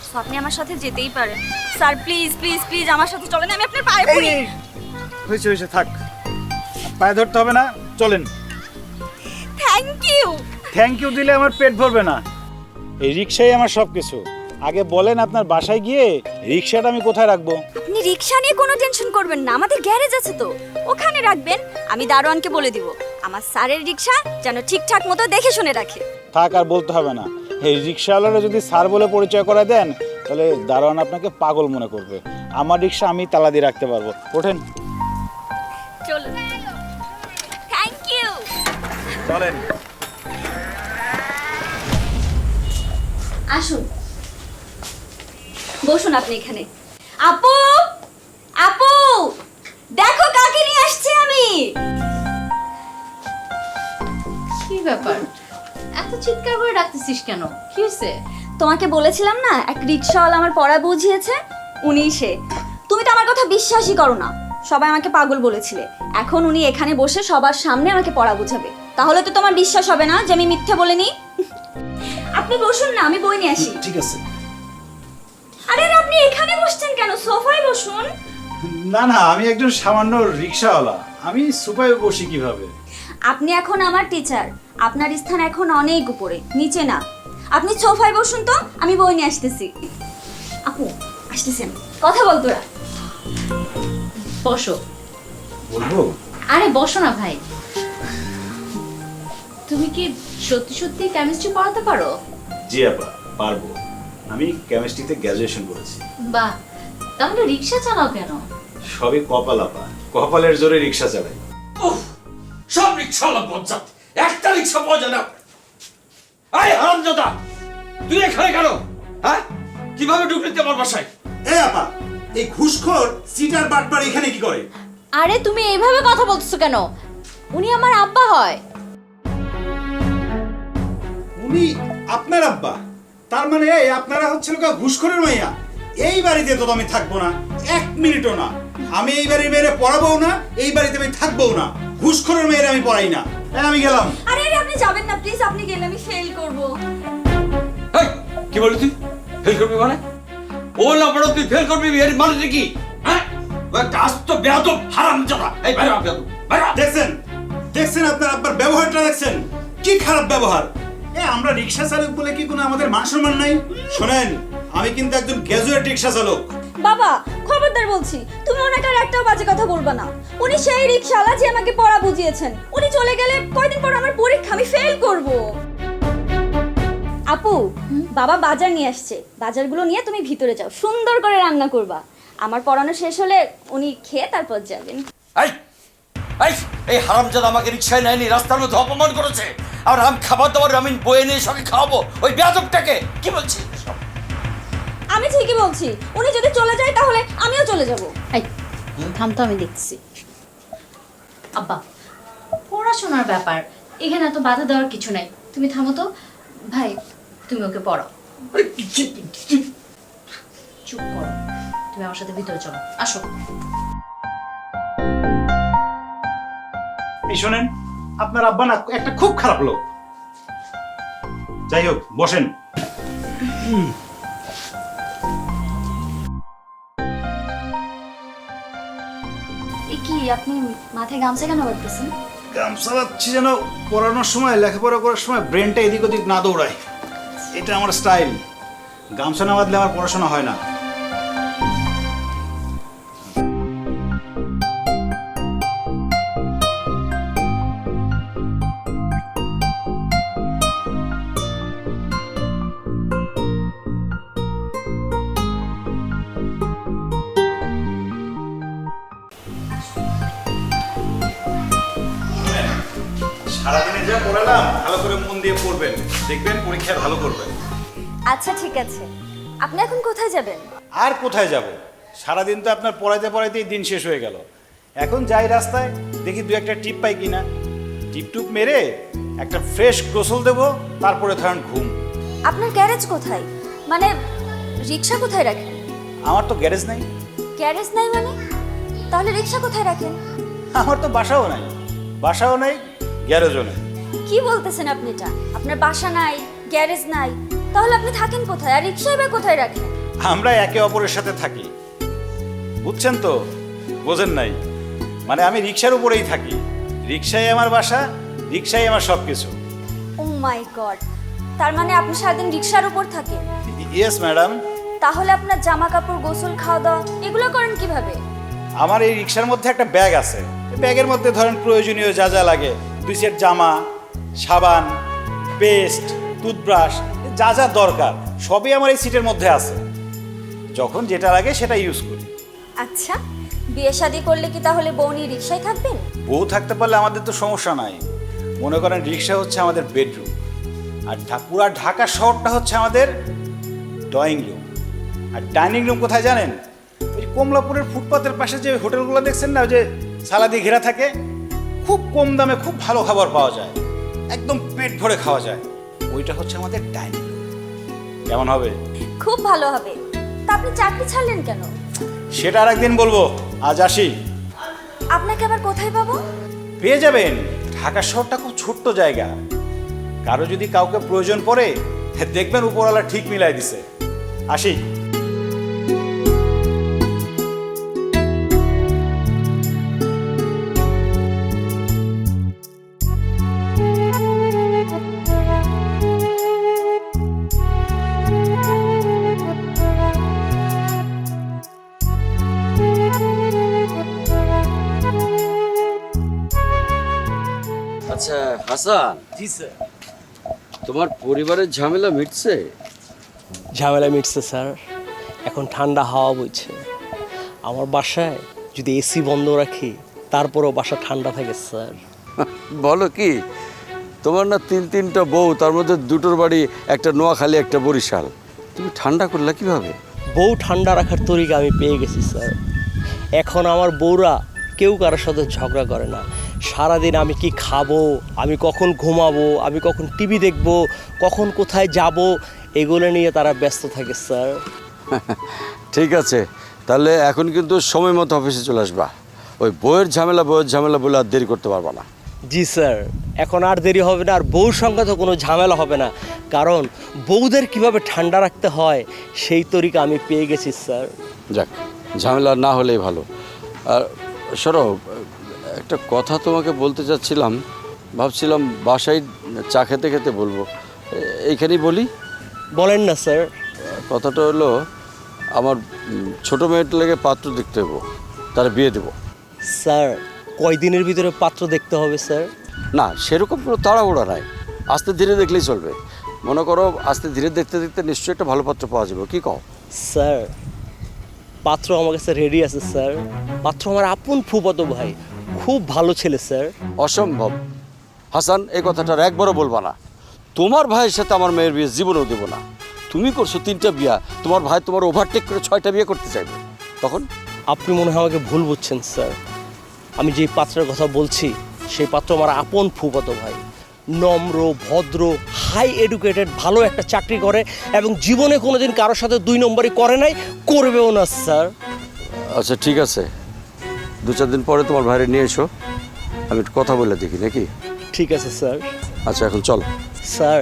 C: তো আপনি আমার সাথে যেতেই পারেন। স্যার প্লিজ প্লিজ প্লিজ আমার সাথে চলেন, আমি আপনার পায়ে পড়ি।
F: হয়েছে হয়েছে, থাক। পায়ে ধরতে হবে না, চলেন।
A: Thank you.
F: থ্যাংক ইউ দিলে আমার পেট ভরবে না। এই রিক্সাই আমার সব কিছু। আগে বলেন আপনার বাসায় গিয়ে রিক্সাটা আমি কোথায় রাখবো?
A: আপনি রিক্সা নিয়ে কোনো টেনশন করবেন না, আমাদের গ্যারেজ আছে তো, ওখানে রাখবেন। আমি দারোয়ানকে বলে দিব আমার স্যারের রিক্সা যেন ঠিকঠাক মতো দেখে শুনে রাখে।
F: থাক, আর বলতে হবে না। এই রিক্সাওয়ালারা যদি স্যার বলে পরিচয় করে দেন তাহলে দারোয়ান আপনাকে পাগল মনে করবে। আমার রিক্সা আমি তালা দিয়ে রাখতে পারবো। ওঠেন,
A: চলুন। Thank you.
F: চলেন।
A: আসুন, বসুন আপনি এখানে। আপু, আপু, দেখো কাকে নিয়ে আসছি আমি।
G: কি ব্যাপার, এত চিৎকার করে ডাকতেছিস কেন? কি হয়েছে?
A: তোমাকে বলেছিলাম না এক রিক্সাওয়ালা আমার পড়া বুঝিয়েছে, উনিই সে। তুমি তো আমার কথা বিশ্বাসই করো না, সবাই আমাকে পাগল বলেছিলে। এখন উনি এখানে বসে সবার সামনে আমাকে পড়া বুঝাবে, তাহলে তো তোমার বিশ্বাস হবে না যে আমি মিথ্যে বলিনি। আপনি বসুন না, আমি বই নিয়ে আসি।
F: ঠিক আছে।
A: আরে আর আপনি এখানে বসছেন কেন? সোফায় বসুন।
F: না না, আমি একজন সামান্য রিক্সাওয়ালা, আমি সোফায় বসি কিভাবে?
A: আপনি এখন আমার টিচার, আপনার স্থান এখন অনেক উপরে, নিচে না। আপনি সোফায় বসুন তো, আমি বই নিয়ে আসতেছি। আপু আসতেছেন, কথা বল তোরা।
G: বসো।
F: বলবো?
G: আরে বসো না ভাই। তুমি কি সত্যি সত্যি কেমিস্ট্রি পড়াতে পারো?
F: জি আপা, পারবো। আমি কেমিস্ট্রিতে গ্র্যাজুয়েশন করেছি।
G: বাহ, তাহলে রিক্সা চালাও কেন?
F: সবই কপাল আপা, কপালের জোরে রিক্সা চালাই।
B: উফ, সব রিক্সাওয়ালা বজ্জাত, একটা রিক্সা পাওয়া যায় না। আয় হারামজাদা, তুই এখানে কেন? হ্যাঁ, কিভাবে ঢুকলি তুই আমার বাসায়?
F: এ আপা, এই ঘুষখোর সিটার বাটপার এখানে কি করে?
G: আরে তুমি এইভাবে কথা বলতেছো কেন? উনি আমার আব্বা হয়।
F: উনি আপনার আব্বা? তার মানে এই আপনারা হচ্ছিল ঘুষখোরের মাইয়া। এই বাড়িতে তো আমি থাকবো না, এক মিনিটও না। আমি এই বাড়ির মেয়েরে পড়াবো না, এই বাড়িতে আমি থাকবো না। ঘুষখোরের মেয়েরে আমি পড়াই না। আমি গেলাম।
A: আরে আরে আপনি যাবেন না প্লিজ, আপনি গেলে আমি ফেল করব।
B: এই, কি বলি তুই? ফেল করবি মানে? ও না পড়ো তুই ফেল করবি, এর মানে কি? হ্যাঁ, ও একটা আস্ত বেয়াদব হারামজাদা। এই বাইরে আপ বেয়াদব, বাইরে আপ।
F: দেখছেন, দেখছেন আপনার আব্বার ব্যবহারটা দেখছেন? কি খারাপ ব্যবহার! আমরা রিক্সা চালক বলে কি কোনো আমাদের মান সম্মান নাই? শোনেন, আমি কিন্তু একজন গ্র্যাজুয়েট রিক্সা চালক।
A: বাবা খবরদার বলছি, তুমি ওনাকে আর একটাও বাজে কথা বলবা না। উনি সেই রিকশাওয়ালা যে আমাকে পড়া বুঝিয়েছেন। উনি চলে গেলে কয়দিন পর আমার পরীক্ষা, আমি ফেল করব। আপু, বাবা বাজার নিয়ে আসছে, বাজারগুলো নিয়ে তুমি ভিতরে যাও, সুন্দর করে রান্না করবা। আমার পড়ানো শেষ হলে উনি খেয়ে তারপর যাবেন।
B: এই, এই, এই হারামজাদা আমাকে রিক্সায় নেয়নি, রাস্তার মধ্যে অপমান করেছে। আর আমি খাবার দাবার আমি বয়ে নিয়ে সঙ্গে খাওয়াবো ওই বেয়াদবটাকে? কি বলছিস?
A: আমি ঠিকই বলছি, উনি যদি চলে যায় তাহলে আমিও চলে যাব।
G: এই থাম তো, আমি দেখছি। আব্বা, পড়াশোনার ব্যাপার, এখানে এত বাধা দেওয়ার কিছু নাই। তুমি থামো তো। ভাই, তুমি ওকে পড়াও। চুপ করো, তুমি আমার সাথে ভিতরে চলো, আসো।
F: এই শোনেন, আপনার আব্বা না একটা খুব খারাপ লোক। যাই হোক, বসেন।
A: কি আপনি মাথায় গামছা কেন বাঁধতেছেন?
F: গামছা বাঁধছি যেন পড়ানোর সময়, লেখাপড়া করার সময় ব্রেনটা এদিক ওদিক না দৌড়ায়। এটা আমার স্টাইল। গামছা না বাঁধলে আমার পড়াশোনা হয় না। সারাদিনে যা পড়ালাম ভালো করে মন দিয়ে পড়বেন, দেখবেন পরীক্ষায় ভালো করবেন।
A: আচ্ছা ঠিক আছে, আপনি এখন কোথায় যাবেন?
F: আর কোথায় যাব? সারাদিন তো আপনার পড়াইতে পড়াইতেই দিন শেষ হয়ে গেল। এখন যাই রাস্তায়, দেখি দু একটা টিপ পাই কিনা। টিপটুপ মেরে একটা ফ্রেশ গোসল দেবো, তারপরে ধরেন ঘুম।
A: আপনার গ্যারেজ কোথায়? মানে রিক্সা কোথায় রাখেন?
F: আমার তো গ্যারেজ নাই।
A: গ্যারেজ নাই মানে? তাহলে রিক্সা কোথায় রাখেন?
F: আমার তো বাসাও নাই, বাসাও নাই, গ্যারেজও নাই।
A: কি বলতেছেন আপনি? এটা আপনার বাসা নাই, গ্যারেজ নাই, তাহলে আপনি থাকেন কোথায়? আর রিক্সাই বা কোথায় রাখেন?
F: আমরা একে অপরের সাথে থাকি, বুঝছেন তো? বোঝেন নাই? মানে আমি রিক্সার উপরেই থাকি। রিক্সাই আমার বাসা, রিক্সাই আমার সব কিছু।
A: ও মাই গড, তার মানে আপনি সারাদিন রিক্সার উপর থাকেন?
F: Yes madam.
A: তাহলে আপনার জামা কাপড়, গোসল, খাওয়া দাওয়া এগুলো করেন কিভাবে?
F: আমার এই রিক্সার মধ্যে একটা ব্যাগ আছে। ব্যাগের মধ্যে ধরেন প্রয়োজনীয় যা যা লাগে, 2 সেট জামা, সাবান, পেস্ট, টুথব্রাশ, যা যা দরকার সবই আমার এই সিটের মধ্যে আছে। যখন যেটা লাগে সেটা ইউজ করি।
A: আচ্ছা, বিয়ে শাদী করলে কি তাহলে বউ নিয়ে রিক্সায় থাকবেন?
F: বউ থাকতে পারলে আমাদের তো সমস্যা নাই। মনে করেন রিক্সা হচ্ছে আমাদের বেডরুম, আর পুরা ঢাকা শহরটা হচ্ছে আমাদের ড্রয়িং রুম। আর ডাইনিং রুম কোথায় জানেন? ওই কমলাপুরের ফুটপাতের পাশে যে হোটেলগুলো দেখছেন না, ওই যে সালা দিয়ে ঘেরা থাকে, খুব কম দামে খুব ভালো খাবার পাওয়া যায়, একদম পেট ভরে খাওয়া যায়, ওইটা হচ্ছে আমাদের ডাইনিং রুম। কেমন হবে?
A: খুব ভালো হবে। তা আপনি চাকরি ছাড়লেন কেন?
F: সেটা আর একদিন বলবো, আজ আসি।
A: আপনাকে আবার কোথায় পাবো?
F: পেয়ে যাবেন, ঢাকা শহরটা খুব ছোট্ট জায়গা। কারো যদি কাউকে প্রয়োজন পড়ে, দেখবেন উপরওয়ালা ঠিক মিলাই দিছে। আসি।
H: আচ্ছা হাসান,
D: জি স্যার।
H: তোমার পরিবারের ঝামেলা মিটছে?
D: ঝামেলা মিটছে স্যার, এখন ঠান্ডা হাওয়া বইছে। আমার বাসায় যদি এসি বন্ধ রাখি তারপরেও বাসা ঠান্ডা থাকে স্যার।
H: বলো কি, তোমার না 3-3টা বউ, তার মধ্যে 2টোর বাড়ি, একটা নোয়াখালী একটা বরিশাল, তুমি ঠান্ডা করলা কিভাবে?
D: বউ ঠান্ডা রাখার তরিকা আমি পেয়ে গেছি স্যার। এখন আমার বউরা কেউ কারোর সাথে ঝগড়া করে না। সারাদিন আমি কি খাবো, আমি কখন ঘুমাবো, আমি কখন টিভি দেখবো, কখন কোথায় যাব, এগুলো নিয়ে তারা ব্যস্ত থাকে স্যার।
H: ঠিক আছে, তাহলে এখন কিন্তু সময় মতো অফিসে চলে আসবা। ওই বইয়ের ঝামেলা বলে আর দেরি করতে পারবা না।
D: জি স্যার, এখন আর দেরি হবে না, আর বউর সঙ্গে তো কোনো ঝামেলা হবে না, কারণ বউদের কিভাবে ঠান্ডা রাখতে হয় সেই তরিকা আমি পেয়ে গেছি স্যার।
H: যাক, ঝামেলা না হলেই ভালো। আর সরো, একটা কথা তোমাকে বলতে চাচ্ছিলাম, ভাবছিলাম বাসায় চা খেতে খেতে বলবো, এইখানেই বলি।
D: বলেন না স্যার।
H: কথাটা হলো, আমার ছোটো মেয়েটার লেগে পাত্র দেখতে হবো, তার বিয়ে দেবো।
D: স্যার, কয়দিনের ভিতরে পাত্র দেখতে হবে স্যার?
H: না, সেরকম কোনো তাড়াহুড়া নাই, আস্তে ধীরে দেখলেই চলবে। মনে করো আস্তে ধীরে দেখতে দেখতে নিশ্চয়ই একটা ভালো পাত্র পাওয়া যাবে, কি কও?
D: স্যার, পাত্র আমার কাছে রেডি আছে স্যার। পাত্র আমার আপন ফুফাতো ভাই, খুব ভালো ছেলে স্যার।
H: অসম্ভব হাসান, এই কথাটা আর একবারও বলবা না। তোমার ভাইয়ের সাথে আমার মেয়ের বিয়ে জীবনেও দেবো না। তুমি করছো 3টা বিয়া, তোমার ভাই তোমার ওভারটেক করে 6টা বিয়ে করতে চাইবে, তখন?
D: আপনি মনে হয় আমাকে ভুল বুঝছেন স্যার। আমি যেই পাত্রের কথা বলছি সেই পাত্র আমার আপন ফুফাতো ভাই, নম্র, ভদ্র, হাই এডুকেটেড, ভালো একটা চাকরি করে এবং জীবনে কোনোদিন কারোর সাথে 2 নম্বরই করে নাই, করবেও না স্যার।
H: আচ্ছা ঠিক আছে, 2-4 দিন পরে তোমার ভাইরে নিয়ে এসো, আমি একটু কথা বলে দেখি নাকি?
D: ঠিক আছে স্যার।
H: আচ্ছা এখন চলো।
D: স্যার,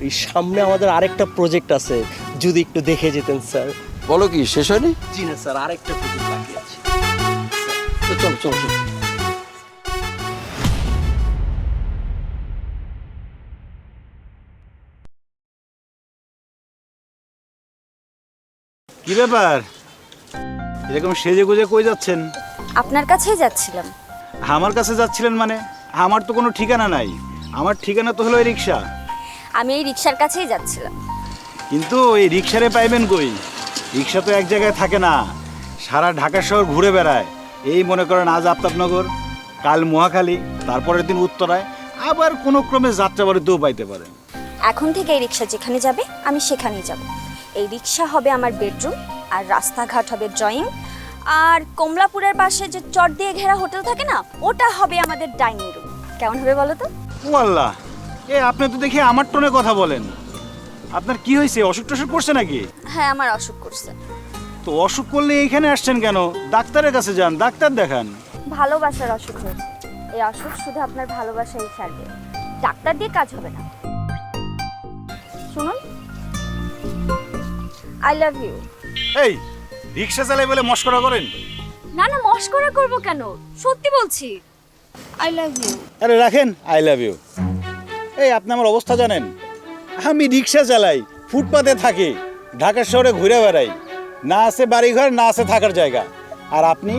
D: এই সামনে আমাদের আরেকটা প্রজেক্ট আছে, যদি একটু দেখে যেতেন স্যার।
H: বলো কি, শেষ হয়নি?
D: জি না স্যার, আরেকটা প্রজেক্ট বাকি আছে।
H: তো চলো চলো চলো।
F: কি ব্যাপার, এরকম সেজে গুজে কই যাচ্ছেন?
A: আপনার কাছেই যাচ্ছিলাম।
F: আমার কাছে যাচ্ছিলেন মানে? আমার তো কোনো ঠিকানা নাই, আমার ঠিকানা তো হলো এই রিক্সা।
A: আমি এই রিক্সার কাছেই যাচ্ছিলাম।
F: কিন্তু এই রিক্সারে পাইবেন কই? রিক্সা তো এক জায়গায় থাকে না, সারা ঢাকা শহর ঘুরে বেড়ায়। এই মনে করেন আজ আফতাবনগর, কাল মহাখালী, তারপরের দিন উত্তরায়, আবার কোনো ক্রমে যাত্রাবাড়িতেও পাইতে পারেন।
A: এখন থেকে এই রিক্সা যেখানে যাবে আমি সেখানেই যাব। এই রিক্সা হবে আমার বেডরুম, আর রাস্তাঘাট হবে ড্রয়িং, আর কমলাপুরের পাশে যে চট দিয়ে ঘেরা হোটেল থাকে না, ওটা হবে আমাদের ডাইনিং রুম। কেমন হবে বলো তো?
F: ও আল্লাহ, এ আপনি তো দেখি আমার টোনে কথা বলেন। আপনার কি হয়েছে, অসুখ টসুখ করছে নাকি?
A: হ্যাঁ, আমার অসুখ করছে।
F: তো অসুখ করলে এইখানে আসছেন কেন? ডাক্তারের কাছে যান, ডাক্তার দেখান।
A: ভালোবাসার অসুখ হয়েছে। এই অসুখ শুধু আপনার ভালোবাসাই ছাড়বে, ডাক্তার দিয়ে কাজ হবে না। শুনুন, আই লাভ ইউ।
F: এই রিক্সা চালাই বলে মস্করা করেন?
A: না না, মস্করা করব কেন, সত্যি বলছি। I love you.
F: আরে রাখেন আই লাভ ইউ। এই আপনি আমার অবস্থা জানেন? আমি রিক্সা চালাই, ফুটপাতে থাকি, ঢাকা শহরে ঘুরে বেড়াই, না আছে বাড়িঘর না আছে থাকার জায়গা। আর আপনি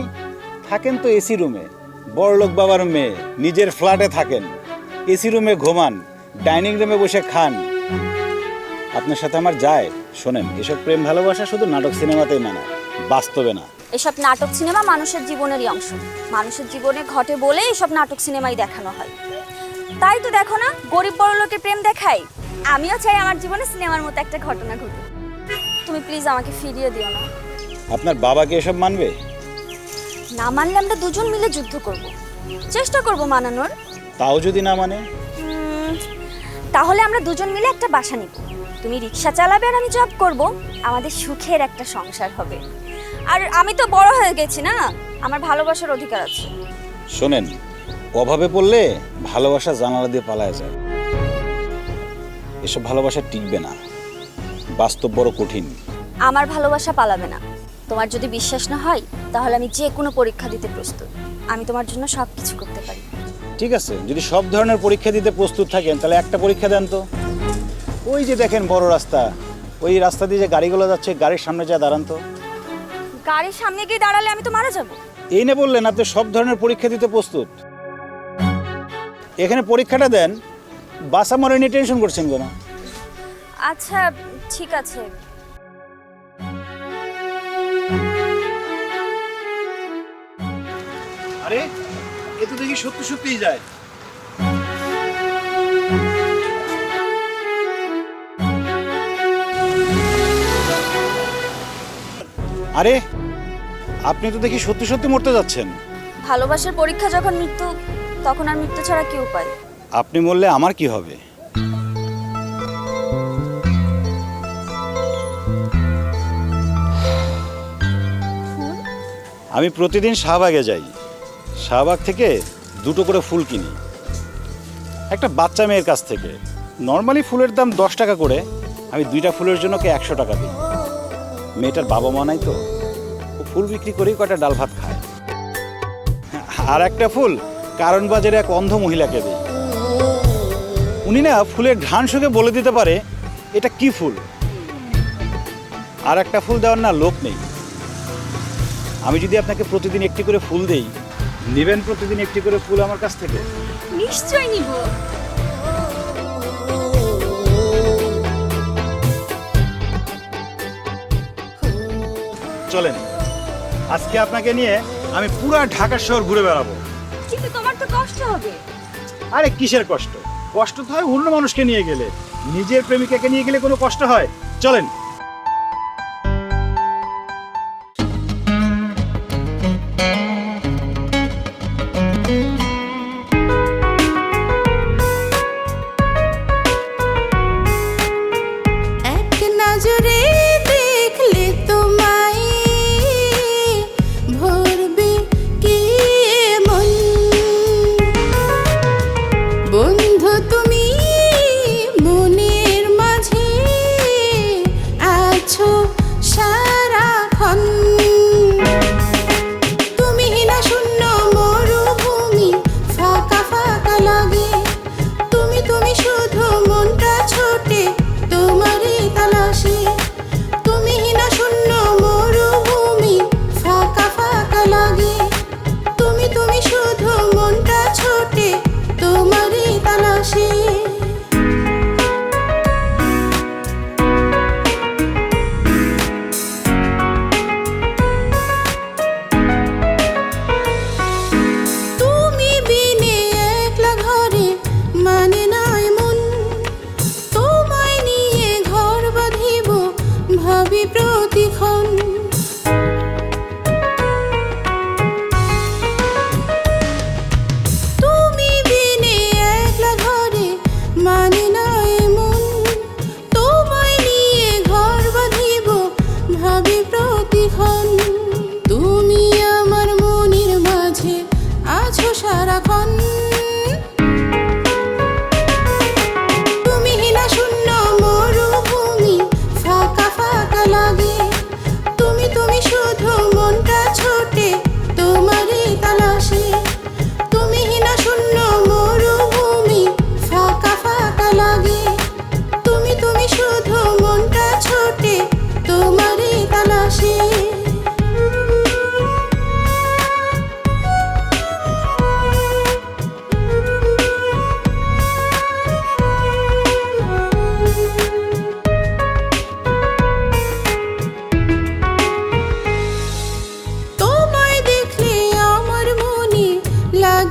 F: থাকেন তো এসি রুমে, বড়লোক বাবার মেয়ে, নিজের ফ্ল্যাটে থাকেন, এসি রুমে ঘুমান, ডাইনিং রুমে বসে খান। আপনার সাথে আমার যায়? শোনেন, এসব প্রেম ভালোবাসা শুধু নাটক সিনেমাতেই মানায়, বাস্তবে না।
A: এসব নাটক সিনেমা মানুষের জীবনেরই অংশ, মানুষের জীবনে ঘটে বলে এসব নাটক সিনেমাই দেখানো হয়। তাই তো দেখো না, গরিব বড় লোকের প্রেম দেখাই। আমিও চাই আমার জীবনে সিনেমার মতো একটা ঘটনা ঘটুক। তুমি প্লিজ আমাকে ফিরিয়ে দিও না।
F: আপনার বাবাকে এসব মানবে?
A: না মানলে আমরা দুজন মিলে যুদ্ধ করব, চেষ্টা করব মানানোর।
F: তাও যদি না মানে?
A: তাহলে আমরা দুজন মিলে একটা বাসা নিব, তুমি রিক্সা চালাবে আর আমি জব করব, আমাদের সুখের একটা সংসার হবে। আর আমি তো বড় হয়ে গেছি না, আমার ভালোবাসার অধিকার আছে।
F: শোনেন, অভাবে পড়লে ভালোবাসা জানালা দিয়ে পালায় যায়। এসব ভালোবাসা টিকবে না, বাস্তব বড় কঠিন।
A: আমার ভালোবাসা পালাবে না। তোমার যদি বিশ্বাস না হয় তাহলে আমি যে কোনো পরীক্ষা দিতে প্রস্তুত। আমি তোমার জন্য সব কিছু করতে পারি।
F: ঠিক আছে, যদি সব ধরনের পরীক্ষা দিতে প্রস্তুত থাকেন তাহলে একটা পরীক্ষা দেন তো। ওই যে দেখেন বড় রাস্তা, ওই রাস্তা দিয়ে যে গাড়িগুলো যাচ্ছে, গাড়ির সামনে যা দাঁড়ান তো।
A: গাড়ির সামনে গিয়ে দাঁড়ালে আমি তো মারা যাব।
F: এই না বললেন আপনি সব ধরনের পরীক্ষা দিতে প্রস্তুত? এখানে পরীক্ষাটা দেন, বাসা মরে নিয়ে টেনশন করছেন কেন?
A: আচ্ছা ঠিক আছে।
F: আরে এ তো দেখি সত্যি সত্যিই যায়। আরে আপনি তো দেখি সত্যি সত্যি মরতে যাচ্ছেন।
A: ভালোবাসার পরীক্ষা যখন মৃত্যু, তখন আর মৃত্যু ছাড়া কি উপায়?
F: আপনি মরলে আমার কি হবে? আমি প্রতিদিন শাহবাগে যাই, শাহবাগ থেকে 2টো করে ফুল কিনি একটা বাচ্চা মেয়ের কাছ থেকে। নর্মালি ফুলের দাম 10 টাকা করে, আমি 2টা ফুলের জন্য 100 টাকা দিই। মেয়েটার বাবা মা নাই তো, ও ফুল বিক্রি করেই কটা ডাল ভাত খায়। আর একটা ফুল কারণ বাজারে এক অন্ধ মহিলাকে দিই। উনি না ফুলের ঘ্রাণ শুকে বলে দিতে পারে এটা কি ফুল। আর একটা ফুল দেওয়ার না লোক নেই। আমি যদি আপনাকে প্রতিদিন একটি করে ফুল দেই, নেবেন প্রতিদিন একটি করে ফুল আমার কাছ থেকে?
A: নিশ্চয়ই নিব।
F: চলেন, আজকে আপনাকে নিয়ে আমি পুরো ঢাকা শহর ঘুরে বেড়াবো।
A: কিন্তু তোমার তো কষ্ট হবে।
F: আরে কিসের কষ্ট? কষ্ট তো হয় অন্য মানুষকে নিয়ে গেলে, নিজের প্রেমিকাকে নিয়ে গেলে কোনো কষ্ট হয়? চলেন।
I: এক নজরে দেখলে তোমায় ভরবে কি মন, বন্ধু তুমি মনের মাঝে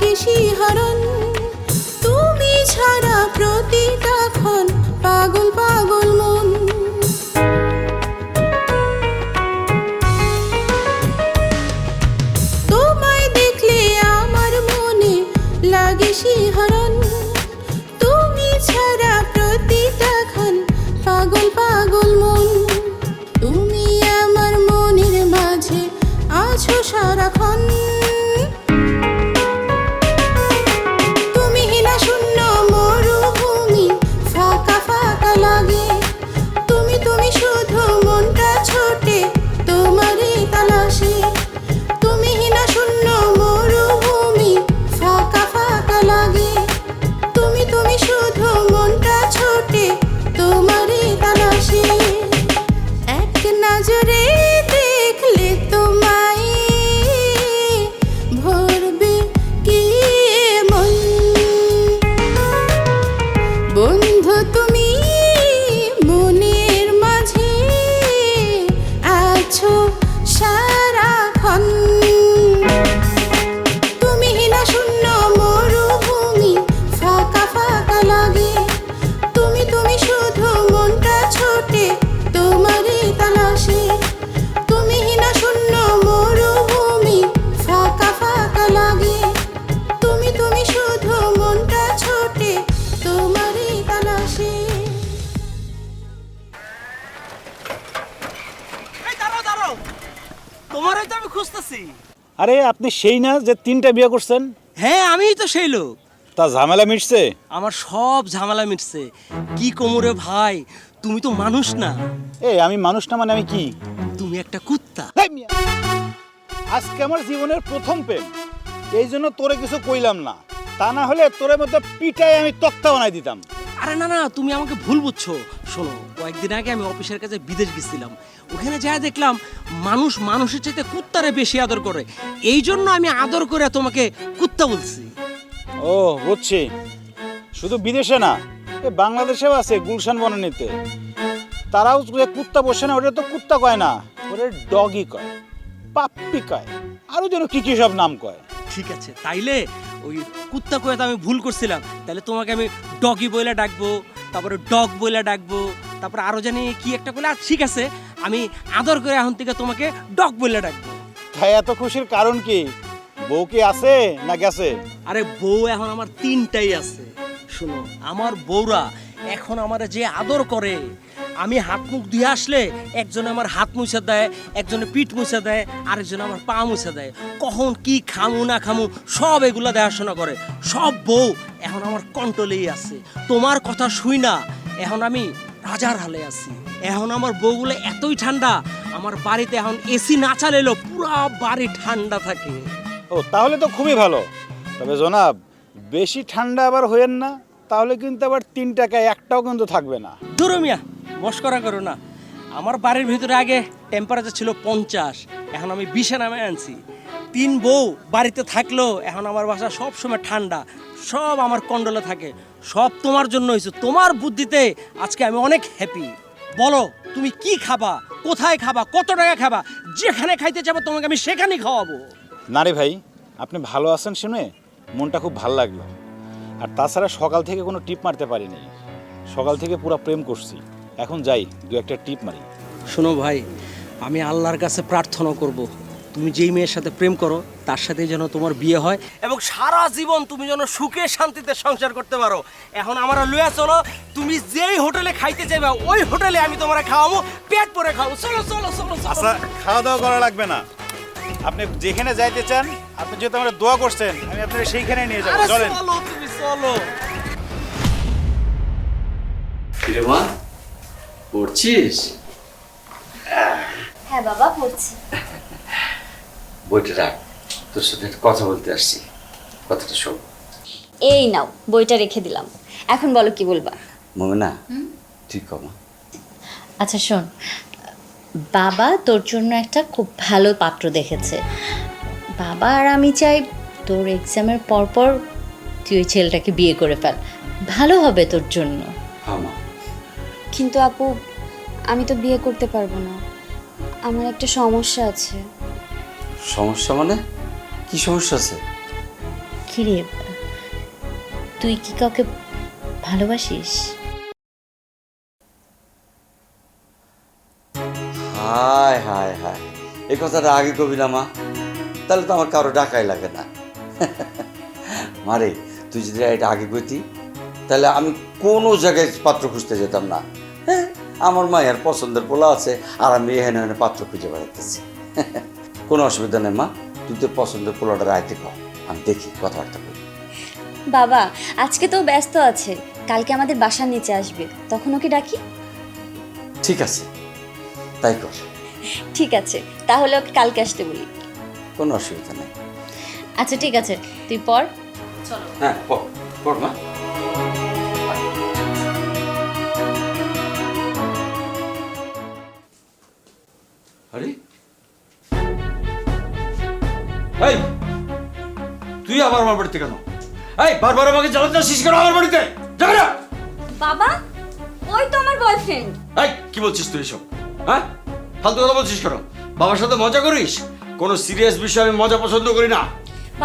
I: লাগে শিহরণ তুমি ছাড়া প্রতিটা ক্ষণ পাগল পাগল মন তোমায় দেখলে আমার মনে লাগে শিহরণ তুমি ছাড়া প্রতিটা ক্ষণ পাগল পাগল মন তুমি আমার মনের মাঝে আছো সারাক্ষণ তুমি হিনা শূন্য মরুভূমি ফাঁকা ফাঁকা লাগে তুমি তুমি শুধু মনটা ছোটে তোমারই তালাশে তুমি হিনা শূন্য মরুভূমি ফাঁকা ফাঁকা লাগে তুমি তুমি শুধু মনটা ছোটে তোমারই তালাশে এক নজরে দেখলে তোমায় ভরবে কি মন বন্ধু তুমি মনের মাঝে আছো সারাক্ষণ তুমি হিনা শূন্য মরুভূমি ফাঁকা ফাঁকা লাগে তুমি তুমি শুধু মনটা ছোটে তোমারই তালাশে তুমি হিনা শূন্য মরুভূমি ফাঁকা ফাঁকা লাগে তুমি তুমি শুধু মনটা ছোটে তোমারই তালাশে
D: এই দাঁড়াও দাঁড়াও, তোমারই তো আমি খুঁজতেছি।
F: আরে আপনি সেই না যে 3টা বিয়ে করছেন?
D: হ্যাঁ, আমিই তো সেই লোক।
F: তা ঝামেলা মিটছে?
D: আমার সব ঝামেলা মিটছে। কি কোমরে ভাই, তুমি তো মানুষ না,
F: এই আমি মানুষ না মানে আমি কি?
D: তুমি একটা কুত্তা।
F: এই মিয়া, আজকে আমার জীবনের প্রথম প্রেম, এই জন্য তোরে কিছু কইলাম না, তা না হলে তোরের মধ্যে পিটায় আমি তক্তা বানাই দিতাম।
D: আরে না না, তুমি আমাকে ভুল বুঝছো। শোনো, কয়েকদিন আগে আমি অফিসের কাছে বিদেশ গেছিলাম, ওখানে যা দেখলাম মানুষ মানুষের চাইতে কুত্তারে বেশি আদর করে, এই জন্য আমি আদর করে তোমাকে কুত্তা বলছি।
F: ও বুঝছি, শুধু বিদেশে না, এ বাংলাদেশেও আছে গুলশান বনানীতে, তারাও যে কুত্তা বসে না, ওটা তো কুত্তা কয় না, ওরে ডগি কয়, পাপ্পি কয়, আরো যেন কি কি সব নাম কয়।
D: ঠিক আছে, তাইলে ওই কুত্তা কয়ে তো আমি ভুল করছিলাম, তাহলে তোমাকে আমি ডগি বইলে ডাকবো, তারপরে ডগ বইলে ডাকবো, তারপরে আরো জানি কি একটা বলে। আর ঠিক আছে, আমি আদর করে এখন থেকে তোমাকে ডগ বইলে ডাকবো।
F: তাই এত খুশির কারণ কি? বউ কি আছে না গেছে?
D: আরে বউ এখন আমার 3টাই আছে। শোনো, আমার বউরা এখন আমার যে আদর করে, আমি হাত মুখ ধুয়ে আসলে একজনে আমার হাত মুছে দেয়, একজনে পিঠ মুছে দেয়, আরেকজনে আমার পা মুছে দেয়, কখন কি খামু না খামু সব এগুলা দেখাশোনা করে। সব বউ এখন আমার কন্ট্রোলেই আছে। তোমার কথা শুই না এখন আমি রাজার হালে আছি। এখন আমার বউগুলো এতই ঠান্ডা, আমার বাড়িতে এখন এসি না চালালেও পুরা বাড়ি ঠান্ডা থাকে।
F: ও তাহলে তো খুবই ভালো। তবে জনাব, বেশি ঠান্ডা আবার হইেন না, তাহলে কিন্তু আবার 3 টাকায় একটাও কিন্তু থাকবে না।
D: ধরো মিয়া, মস্করা করো না। আমার বাড়ির ভিতরে আগে টেম্পারেচার ছিল 50, এখন আমি 20-এ নামে আনছি। 3 বউ বাড়িতে থাকলেও এখন আমার বাসা সব সময় ঠান্ডা, সব আমার কন্ট্রোলে থাকে। সব তোমার জন্য হয়েছে, তোমার বুদ্ধিতে আজকে আমি অনেক হ্যাপি। বলো তুমি কি খাবা, কোথায় খাবা, কত টাকা খাবা, যেখানে খাইতে যাবো তোমাকে আমি সেখানেই খাওয়াবো।
F: না রে ভাই, আপনি ভালো আছেন শুনে মনটা খুব ভালো লাগলো। আর তাছাড়া সকাল থেকে কোনো টিপ মারতে পারিনি, সকাল থেকে পুরো প্রেম করছি। এখন যাই 2-1টা টিপ মারি।
D: শোনো ভাই, আমি আল্লাহর কাছে প্রার্থনা করব, তুমি যেই মেয়ের সাথে প্রেম করো তার সাথে যেন তোমার বিয়ে হয় এবং সারা জীবন তুমি যেন সুখে শান্তিতে সংসার করতে পারো। এখন আমরা লইয়া চলো, তুমি যেই হোটেলে খাইতে যাবে ওই হোটেলে আমি তোমার খাওয়াবো, পেট ভরে খাওয়াবো। চলো চলো চলো
F: আচ্ছা, খাওয়া দাওয়া করা লাগবে না, আপনি যেখানে যাইতে চান, আপনি যেহেতু আমরা দোয়া করছেন, আমি আপনারা সেইখানে নিয়ে যাবো। চলেন।
D: চলো তুমি চলো।
H: কিরে মা, পড়ছিস?
A: হ্যাঁ বাবা, পড়ছি।
H: বইটা রাখ, তোর সাথে একটা কথা বলতে আসছি, কথাটা শোন।
A: এই নাও, বইটা রেখে দিলাম, এখন বলো কি বলবা।
H: মোমেনা, ঠিক কমা।
G: আচ্ছা শোন, বাবা তোর জন্য একটা খুব ভালো পাত্র দেখেছে। বাবা আর আমি চাই তোর এক্সামের পরপর তুই ওই ছেলেটাকে বিয়ে করে ফেল, ভালো হবে তোর জন্য।
H: হ্যাঁ মা।
A: কিন্তু আপু, আমি তো বিয়ে করতে পারবো না, আমার একটা সমস্যা আছে।
H: সমস্যা মানে? কি সমস্যা আছে?
G: কিরে, তুই কি কাউকে ভালোবাসিস?
H: হায় হায় হায়, এই কথাটা আগে কবি না মা, তাহলে তো আমার কারো ডাকাই লাগে না। মারে, তুই যদি এটা আগে কইতি তাহলে আমি কোনো জায়গায় পাত্র খুঁজতে যেতাম না। হ্যাঁ, আমার মায়ের পছন্দের পোলা আছে আর আমি এখানে এখানে পাত্র খুঁজে বেড়াতেছি। কোনো অসুবিধা নেই মা, তুই তোর পছন্দের পোলাটা রাইতে কর, আমি দেখি কথাবার্তা করি।
A: বাবা আজকে তো ব্যস্ত আছে, কালকে আমাদের বাসার নিচে আসবে, তখন ওকে ডাকি।
H: ঠিক আছে, তাই কর।
A: ঠিক আছে, তাহলে ওকে কালকে আসতে বলি।
H: কোনো অসুবিধা নেই।
G: আচ্ছা ঠিক আছে, তুই পড়।
H: হ্যাঁ, পড় পড় মা। আরে
B: এই তুই আবার আমার বাড়িতে কেন? এই বারবার আমাকে জ্বালাতে আসিস কেন আমার বাড়িতে? যাবে না?
A: বাবা ওই তো আমার বয়ফ্রেন্ড।
B: এই কি বলছিস তুই এসব? হ্যাঁ, ফালতু কথা বলছিস কেন? বাবার সাথে মজা করিস? কোনো সিরিয়াস বিষয়ে আমি মজা পছন্দ করি না।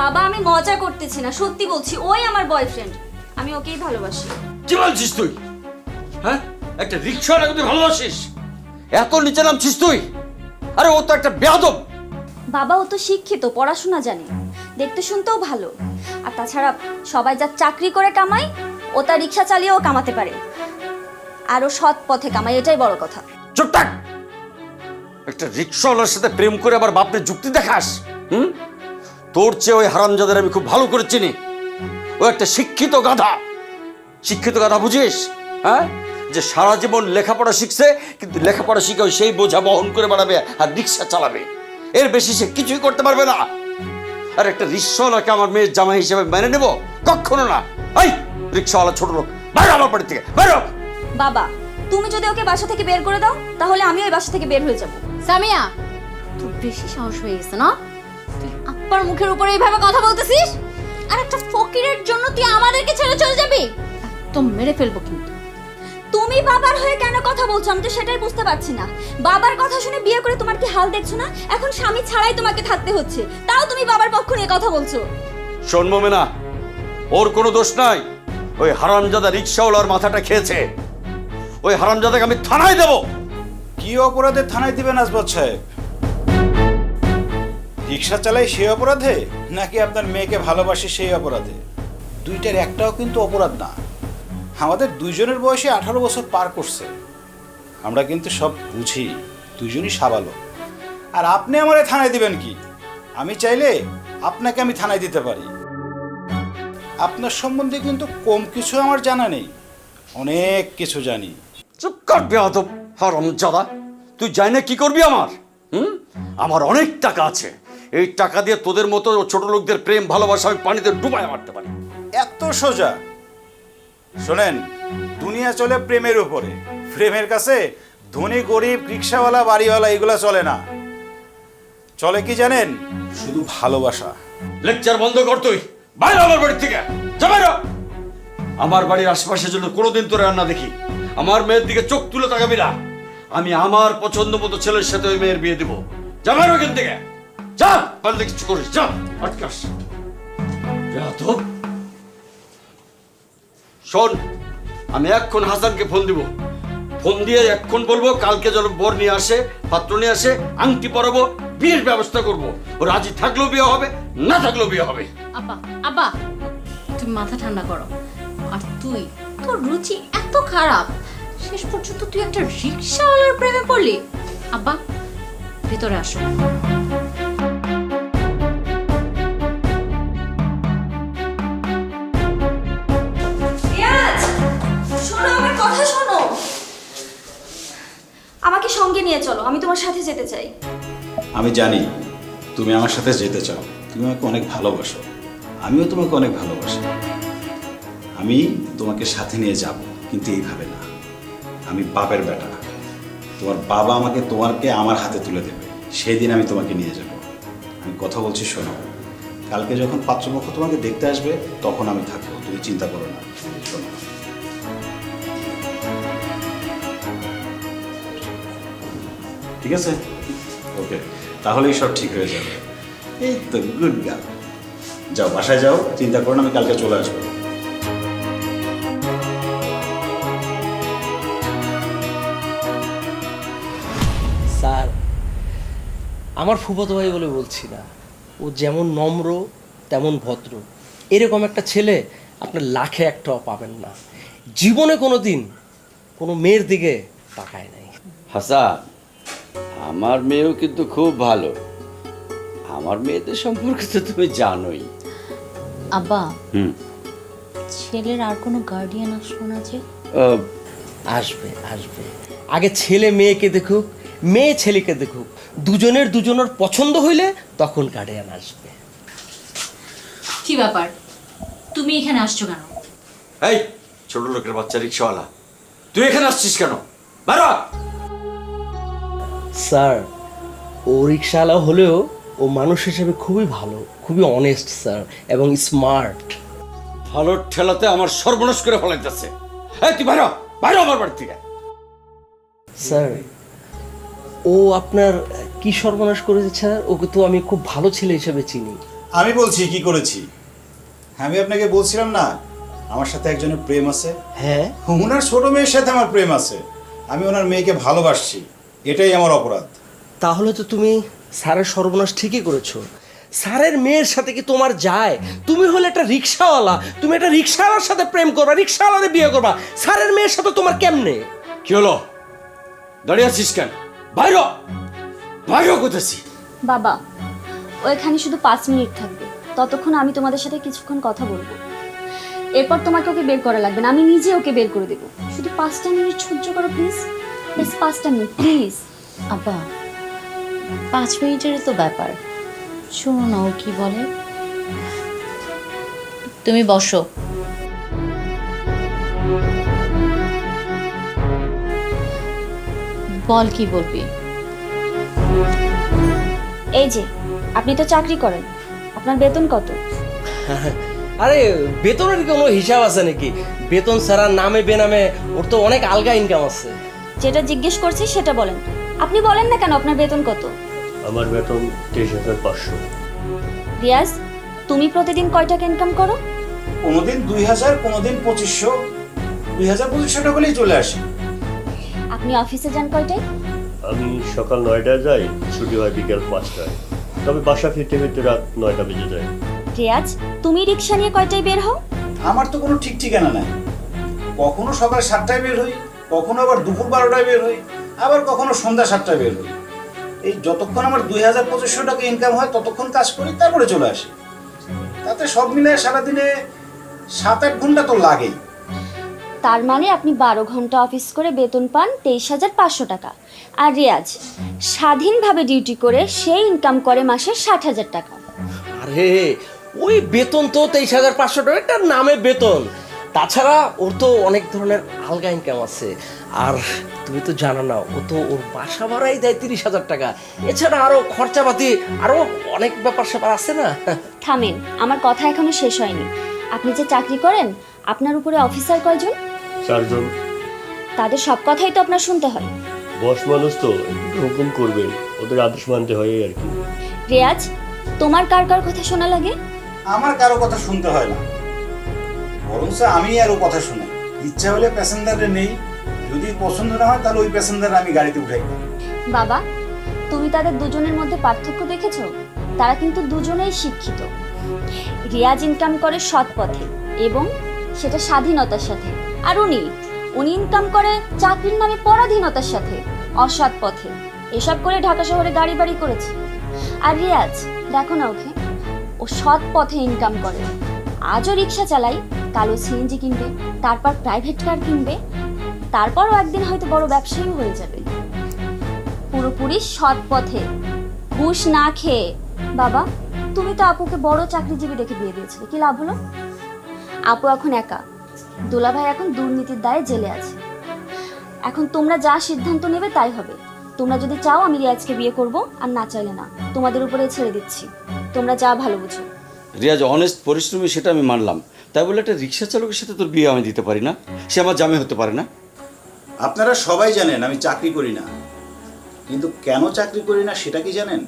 A: বাবা আমি মজা করতেছি না, সত্যি বলছি, ওই আমার বয়ফ্রেন্ড, আমি ওকেই ভালোবাসি।
B: কি বলছিস তুই? হ্যাঁ, একটা রিক্সাওয়ালাকে তুই ভালোবাসিস? এত নিচে নামছিস তুই? আরে ও তো একটা বেয়াদব।
A: বাবা ও তো শিক্ষিত, পড়াশোনা জানে, দেখতে শুনতেও ভালো, আর তাছাড়া সবাই যা চাকরি করে কামায় ও তার রিক্সা চালিয়েও কামাতে পারে, আর ও সৎ পথে কামায়, এটাই বড় কথা।
B: চুপ থাক। একটা রিক্সাওয়ালার সাথে প্রেম করে আবার বাপের যুক্তি দেখাস? তোর চেয়ে ওই হারামজাদের আমি খুব ভালো করে চিনি। ও একটা শিক্ষিত গাধা। শিক্ষিত গাধা বুঝিস? হ্যাঁ, যে সারা জীবন লেখাপড়া শিখছে, কিন্তু লেখাপড়া শিখে ওই সেই বোঝা বহন করে বেড়াবে আর রিক্সা চালাবে, এর বেশি সে কিছুই করতে পারবে না। আর একটা রিক্সাওয়ালাকে আমার মেয়ের জামাই হিসেবে মেনে নেব? কখনো না। এই রিক্সাওয়ালা ছোট লোক, বাইরে আমার বাড়ি থেকে বাইরে।
A: বাবা তুমি যদি ওকে বাসা থেকে বের করে দাও তাহলে আমিও এই বাসা থেকে বের হয়ে যাব।
C: সামিয়া, তোর বেশি সাহস হয়ে গেছে না? তুই আপ্পার মুখের উপরে এইভাবে কথা বলতেছিস? আর একটা ফকিরের জন্য তুই আমাদেরকে ছেড়ে চলে যাবি? একদম মেরে ফেলবো কিন্তু।
A: তুমি বাবার হয়ে কেন কথা বলছো আমি তো সেটাই বুঝতে পারছি না। বাবার কথা শুনে বিয়ে করে তোমার কি হাল দেখছো না? এখন স্বামী ছাড়াই তোমাকে থাকতে হচ্ছে, তাও তুমি বাবার পক্ষ নিয়ে কথা বলছো।
B: শোন মোমেনা, ওর কোনো দোষ নাই। ওই হারামজাদা রিক্সাওয়ালার মাথাটা খেয়েছে। ওই হারামজাদাকে আমি থানায় দেব।
F: কি অপরাধে থানায় দিবেন আসবাদ সাহেব? রিক্সা চালাই সেই অপরাধে, নাকি আপনার মেয়েকে ভালোবাসে সেই অপরাধে? দুইটার একটাও কিন্তু অপরাধ না। আমাদের দুইজনের বয়সে 18 বছর পার করছে, আমরা কিন্তু সব বুঝি, দুইজনই সাবালক। আর আপনি আমারে থানায় দিবেন কি? আমি চাইলে আপনাকে আমি থানায় দিতে পারি। আপনার সম্বন্ধে কিন্তু কম কিছু আমার জানা নেই, অনেক কিছু জানি।
B: চুপ কর বেয়াদব হারামজাদা। তুই জানি না কি করবি আমার? আমার অনেক টাকা আছে, এই টাকা দিয়ে তোদের মতো ছোট লোকদের প্রেম ভালোবাসা আমি পানিতে ডুবায় মারতে পারি।
F: এত সোজা? শোনেন, দুনিয়া চলে প্রেমের উপরে। প্রেমের কাছে ধনী গরিব রিক্সাওয়ালা বাড়িওয়ালা এগুলা চলে না, চলে কি জানেন? শুধু ভালোবাসা।
B: লেকচার বন্ধ কর তুই, বাইরে আমার বাড়ি থেকে যা বাইরে। আমার বাড়ির আশেপাশে জন্য কোনোদিন তোর রান্না দেখি, আমার মেয়ের দিকে চোখ তুলে তাকাবি না। আমি আমার পছন্দ মতো ছেলের সাথে ওই মেয়ের বিয়ে দেবো। যা বাইরে ওখান থেকে, যা, পারলে কিছু করিস, যা, আটকাস। বেয়াদব। শোন, আমি এক্ষণ হাসানকে ফোন দিব, ফোন দিয়ে এক্ষণ বলবো কালকে যেন বর নিয়ে আসে, পাত্র নিয়ে আসে, আংটি পরাবো, বিয়ের ব্যবস্থা করব। ও রাজি থাকলেও বিয়ে হবে, না থাকলেও বিয়ে হবে।
G: আব্বা আব্বা, তুমি মাথা ঠান্ডা করো। আর তুই, তোর রুচি এত খারাপ, শেষ পর্যন্ত তুই একটা রিক্সাওয়ালার প্রেমে পড়লি। আব্বা ভিতরে আসো।
A: শোনো আমার কথা শোনো, আমাকে সঙ্গে নিয়ে চলো, আমি তোমার সাথে যেতে চাই।
F: আমি জানি তুমি আমার সাথে যেতে চাও, তুমি আমাকে অনেক ভালোবাসো, আমিও তোমাকে অনেক ভালোবাসি। আমি তোমাকে সাথে নিয়ে যাব, কিন্তু এইভাবে না। আমি বাপের বেটা, তোমার বাবা আমাকে তোমাকে আমার হাতে তুলে দেবে, সেই দিন আমি তোমাকে নিয়ে যাব। আমি কথা বলছি, শোনো, কালকে যখন পাত্রপক্ষ তোমাকে দেখতে আসবে তখন আমি থাকবো, তুমি চিন্তা করো না। শোনো, ঠিক আছে? ওকে, তাহলেই সব ঠিক হয়ে যাবে। এই তো গুড গার্ল। যাও বাসায় যাও, চিন্তা করো না, আমি কালকে চলে আসবো।
D: স্যার, আমার ফুফাতো ভাই বলে বলছি না, ও যেমন নম্র তেমন ভদ্র, এরকম একটা ছেলে আপনার লাখে একটাও পাবেন না। জীবনে কোনো দিন কোনো মেয়ের দিকে তাকায় নাই।
H: হাসান, আমার মেয়েও কিন্তু খুব ভালো। আমার মেয়েদের সম্পর্কে তো তুমি জানোই।
G: আব্বা,
H: হুম।
G: ছেলের আর কোনো গার্ডিয়ান আসলো না যে?
D: আসবে আসবে, আগে ছেলে মেয়েকে দেখুক, মেয়ে ছেলেকে দেখুক, দুজনের পছন্দ হইলে তখন গার্ডিয়ান আসবে।
G: কি ব্যাপার, তুমি এখানে আসছো কেন?
B: এই ছোট লোকের বাচ্চা রিক্সাওয়ালা, তুই এখানে আসছিস কেন? বেরো!
D: স্যার, ও রিক্সাওয়ালা হলেও ও মানুষ হিসেবে খুবই ভালো, খুবই অনেস্ট স্যার, এবং স্মার্ট।
B: ভালো ঠেলাতে আমার সর্বনাশ করে ফেলাইতেছে। এই তুই বাইরো, বাইরো আমার বাড়ি থেকে।
D: স্যার, ও আপনার কি সর্বনাশ করেছে স্যার? ওকে তো আমি খুব ভালো ছেলে হিসেবে চিনি।
F: আমি বলছি কি করেছি। আমি আপনাকে বলছিলাম না আমার সাথে একজনের প্রেম আছে।
D: হ্যাঁ,
F: ওনার ছোট মেয়ের সাথে আমার প্রেম আছে। আমি ওনার মেয়েকে ভালোবাসছি, এটাই আমার অপরাধ।
D: তাহলে তো তুমি স্যারের সর্বনাশ ঠিকই করেছো। স্যারের মেয়ের সাথে কি তোমার যায়? তুমি হলে একটা রিক্সাওয়ালা, তুমি একটা রিক্সাওয়ালার সাথে প্রেম করবা, রিক্সাওয়ালারে বিয়ে করবা, স্যারের মেয়ের সাথে তোমার কেমনে?
B: কি হলো? দাঁড়িয়ে আছিস কেন? বাইরো, বাইরো করতেছি।
A: বাবা, ও এখানে শুধু 5 মিনিট থাকবে, ততক্ষণ আমি তোমাদের সাথে কিছুক্ষণ কথা বলবো। এরপর তোমাকে ওকে বের করা লাগবে না, আমি নিজে ওকে বের করে দেবো। শুধু 5টা মিনিট সহ্য করো প্লিজ, প্লিজ 5টা মিনিট প্লিজ।
G: আব্বা, 5 মিনিটের তো ব্যাপার, শোনো না ও কি বলে। তুমি বসো। বল, কি বলবি?
A: এই যে আপনি তো চাকরি করেন, আপনার বেতন কত?
D: আরে বেতনের কোনো হিসাব আছে নাকি? বেতন ছাড়া নামে বেনামে ওর তো অনেক আলগা ইনকাম আছে।
A: যেটা জিজ্ঞেস করছি সেটা বলেন। আপনি বলেন না কেন আপনার বেতন কত?
J: আমার বেতন 23,500।
A: রিয়াজ, তুমি প্রতিদিন কয় টাকা ইনকাম করো?
F: কোনোদিন 2000, কোনোদিন 2500, 2000-2500 টাকা হলেই চলে আসে।
A: আপনি অফিসে যান কয়টায়?
J: আমি সকাল 9টায় যাই, ছুটি হয় বিকেল 5টায়। তবে বাসা ফিরতে ফিরতে রাত 9টা বেজে যায়।
A: রিয়াজ, তুমি রিক্সা নিয়ে কয়টায় বের হও?
F: আমার তো কোনো ঠিক ঠিকানা নাই। কখনো সকাল 7টায় বের হই, কখনো আবার দুপুর 12টায় বের হই, আবার কখনো সন্ধ্যা 7টায় বের হই। এই যতক্ষণ আমার 2000-2500 টাকা ইনকাম হয় ততক্ষণ কাজ করি, তারপরে চলে আসি। তাতে সব মিলে সারাদিনে 7-8 ঘন্টা তো লাগেই।
A: তার মানে আপনি 12 ঘন্টা অফিস করে বেতন পান 23,500 টাকা। আর রিয়াজ স্বাধীনভাবে ডিউটি করে সেই ইনকাম করে মাসে 60,000 টাকা।
D: আরে ওই বেতন তো 23,500 টাকা, একটা নামে বেতন। তাছাড়া ওর তো অনেক ধরনের আলগা ইনকাম আছে। আর তুমি তো জানো না, ও তো ওর বাসা ভাড়াই দেয় 30,000 টাকা। এছাড়া আরো খরচাপাতি আরো অনেক ব্যাপার স্যাপার আছে না।
A: থামেন, আমার কথা এখনো শেষ হয়নি। আপনি যে চাকরি করেন, আপনার উপরে অফিসার কয়জন?
J: 4 জন।
A: তাদের সব কথাই তো আপনার শুনতে হয়।
J: বস মানুষ তো একটু হুকুম করবেন, ওদের আদেশ মানতে হয় আর কি।
A: রিয়াজ, তোমার কার কার কথা শোনা লাগে?
F: আমার কারো কথা শুনতে হয় না, বরং আমি আরও কথা শুনি। ইচ্ছা হলে প্যাসেঞ্জারে নেই, যদি পছন্দ না হয় তাহলে ওই প্যাসেঞ্জার আমি গাড়িতে উঠাই।
A: বাবা, তুমি তাদের দুজনের মধ্যে পার্থক্য দেখেছো? তারা কিন্তু দুজনেই শিক্ষিত। রিয়াজ ইনকাম করে সৎ পথে এবং সেটা স্বাধীনতার সাথে, আর উনি ইনকাম করে চাকরির নামে পরাধীনতার সাথে, অসৎ পথে। এসব করে ঢাকা শহরে গাড়ি বাড়ি করেছে। আর রিয়াজ, দেখো না ওকে, ও সৎ পথে ইনকাম করে। আজও রিক্সা চালাই, কালো সিএনজি কিনবে, তারপর প্রাইভেট কার কিনবে, তারপরও একদিন হয়তো বড় ব্যবসায়ী হয়ে যাবে। পুরোপুরি সৎ পথে, ঘুষ না খেয়ে। বাবা, তুমি তো আপুকে বড় চাকরিজীবী দেখে বিয়ে দিয়েছিলে, কি লাভ হলো? আপু এখন একা, দুলাভাই এখন দুর্নীতির দায়ে জেলে আছে। এখন তোমরা যা সিদ্ধান্ত নেবে তাই হবে। তোমরা যদি চাও আমি রিয়াজকে বিয়ে করব, আর না চাইলে না, তোমাদের উপরে ছেড়ে দিচ্ছি। তোমরা যা ভালো বুঝো।
H: রিয়াজ অনেস্ট, পরিশ্রমী, সেটা আমি মানলাম। তাই বলে একটা রিক্সা চালকের সাথে তোর বিয়ে আমি দিতে পারি না? সে আমার জামাই হতে পারে না?
F: আপনারা সবাই জানেন আমি চাকরি করি না, কিন্তু কেন চাকরি করি না সেটা কি জানেন?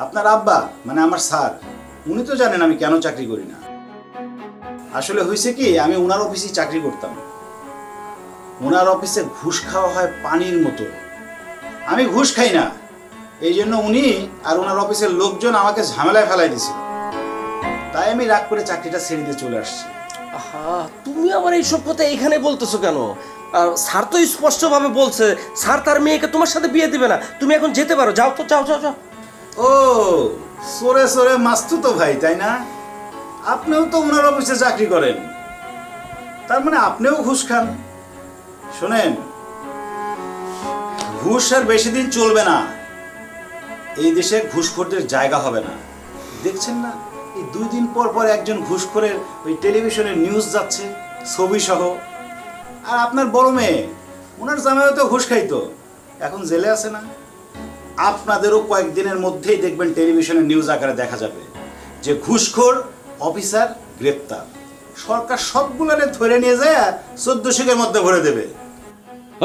F: আপনার আব্বা মানে আমার স্যার, উনি তো জানেন আমি কেন চাকরি করি না। আসলে হয়েছে কি, আমি ওনার অফিসেই চাকরি করতাম। ওনার অফিসে ঘুষ খাওয়া হয় পানির মতো। আমি ঘুষ খাই না, এই জন্য উনি আর ওনার অফিসের লোকজন আমাকে ঝামেলায় ফেলাই দিছিল। তাই আমি রাগ করে চাকরিটা ছেড়ে দিয়ে চলে আসছি।
D: আহা, তুমি আবার এইসব কথা এখানে বলতেছো কেন? স্যার তো স্পষ্টভাবে বলছে স্যার তার মেয়েকে তোমার সাথে বিয়ে দিবে না। তুমি এখন যেতে পারো, যাও তো, যাও যাও যাও।
F: ও সরে সরে মাস্তু তো ভাই, তাই না? আপনিও তো ওনার অফিসে চাকরি করেন, তার মানে আপনিও ঘুষ খান। শোনেন, ঘুষ আর বেশি দিন চলবে না। এই দেশে ঘুষখোরদের জায়গা হবে না। দেখছেন না, এই 2 দিন পর পর একজন ঘুষখোরের ওই টেলিভিশনে নিউজ যাচ্ছে, ছবি সহ। আর আপনার বড় মেয়ে, ওনার জামাইও তো ঘুষ খাইতো, এখন জেলে আছে না? আপনাদেরও কয়েকদিনের মধ্যেই দেখবেন টেলিভিশনে নিউজ আকারে দেখা যাবে যে ঘুষখোর অফিসার গ্রেপ্তার। সরকার সবগুলোরে ধরে নিয়ে যায় 1400 মধ্যে ভরে দেবে।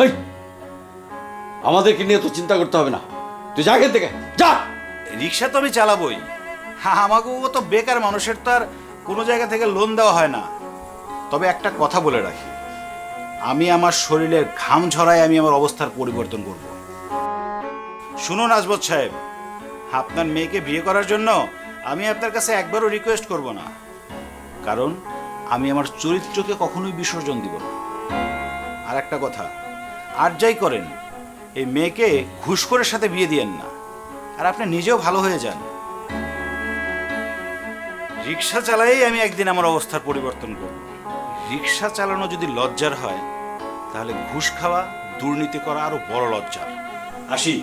B: এই, আমাদেরকে নিয়ে তো চিন্তা করতে হবে না, তুই যা এখান থেকে যা।
F: রিক্সা তো আমি চালাবই, হ্যাঁ আমাকেও তো বেকার মানুষের তো আর কোনো জায়গা থেকে লোন দেওয়া হয় না। তবে একটা কথা বলে রাখি, আমি আমার শরীরের ঘাম ঝরায় আমি আমার অবস্থার পরিবর্তন করব। শুনুন আজবত সাহেব, আপনার মেয়েকে বিয়ে করার জন্য আমি আপনার কাছে একবারও রিকোয়েস্ট করব না, কারণ আমি আমার চরিত্রকে কখনোই বিসর্জন দিব না। আর একটা কথা, আর যাই করেন এই মেয়েকে ঘুষখোরের সাথে বিয়ে দিয়েন না, আর আপনি নিজেও ভালো হয়ে যান। রিক্সা চালাই আমি একদিন আমার অবস্থার পরিবর্তন করব। রিক্সা চালানো যদি লজ্জার হয়, তাহলে ঘুষ খাওয়া, দুর্নীতি করা আরো বড় লজ্জার। আসি।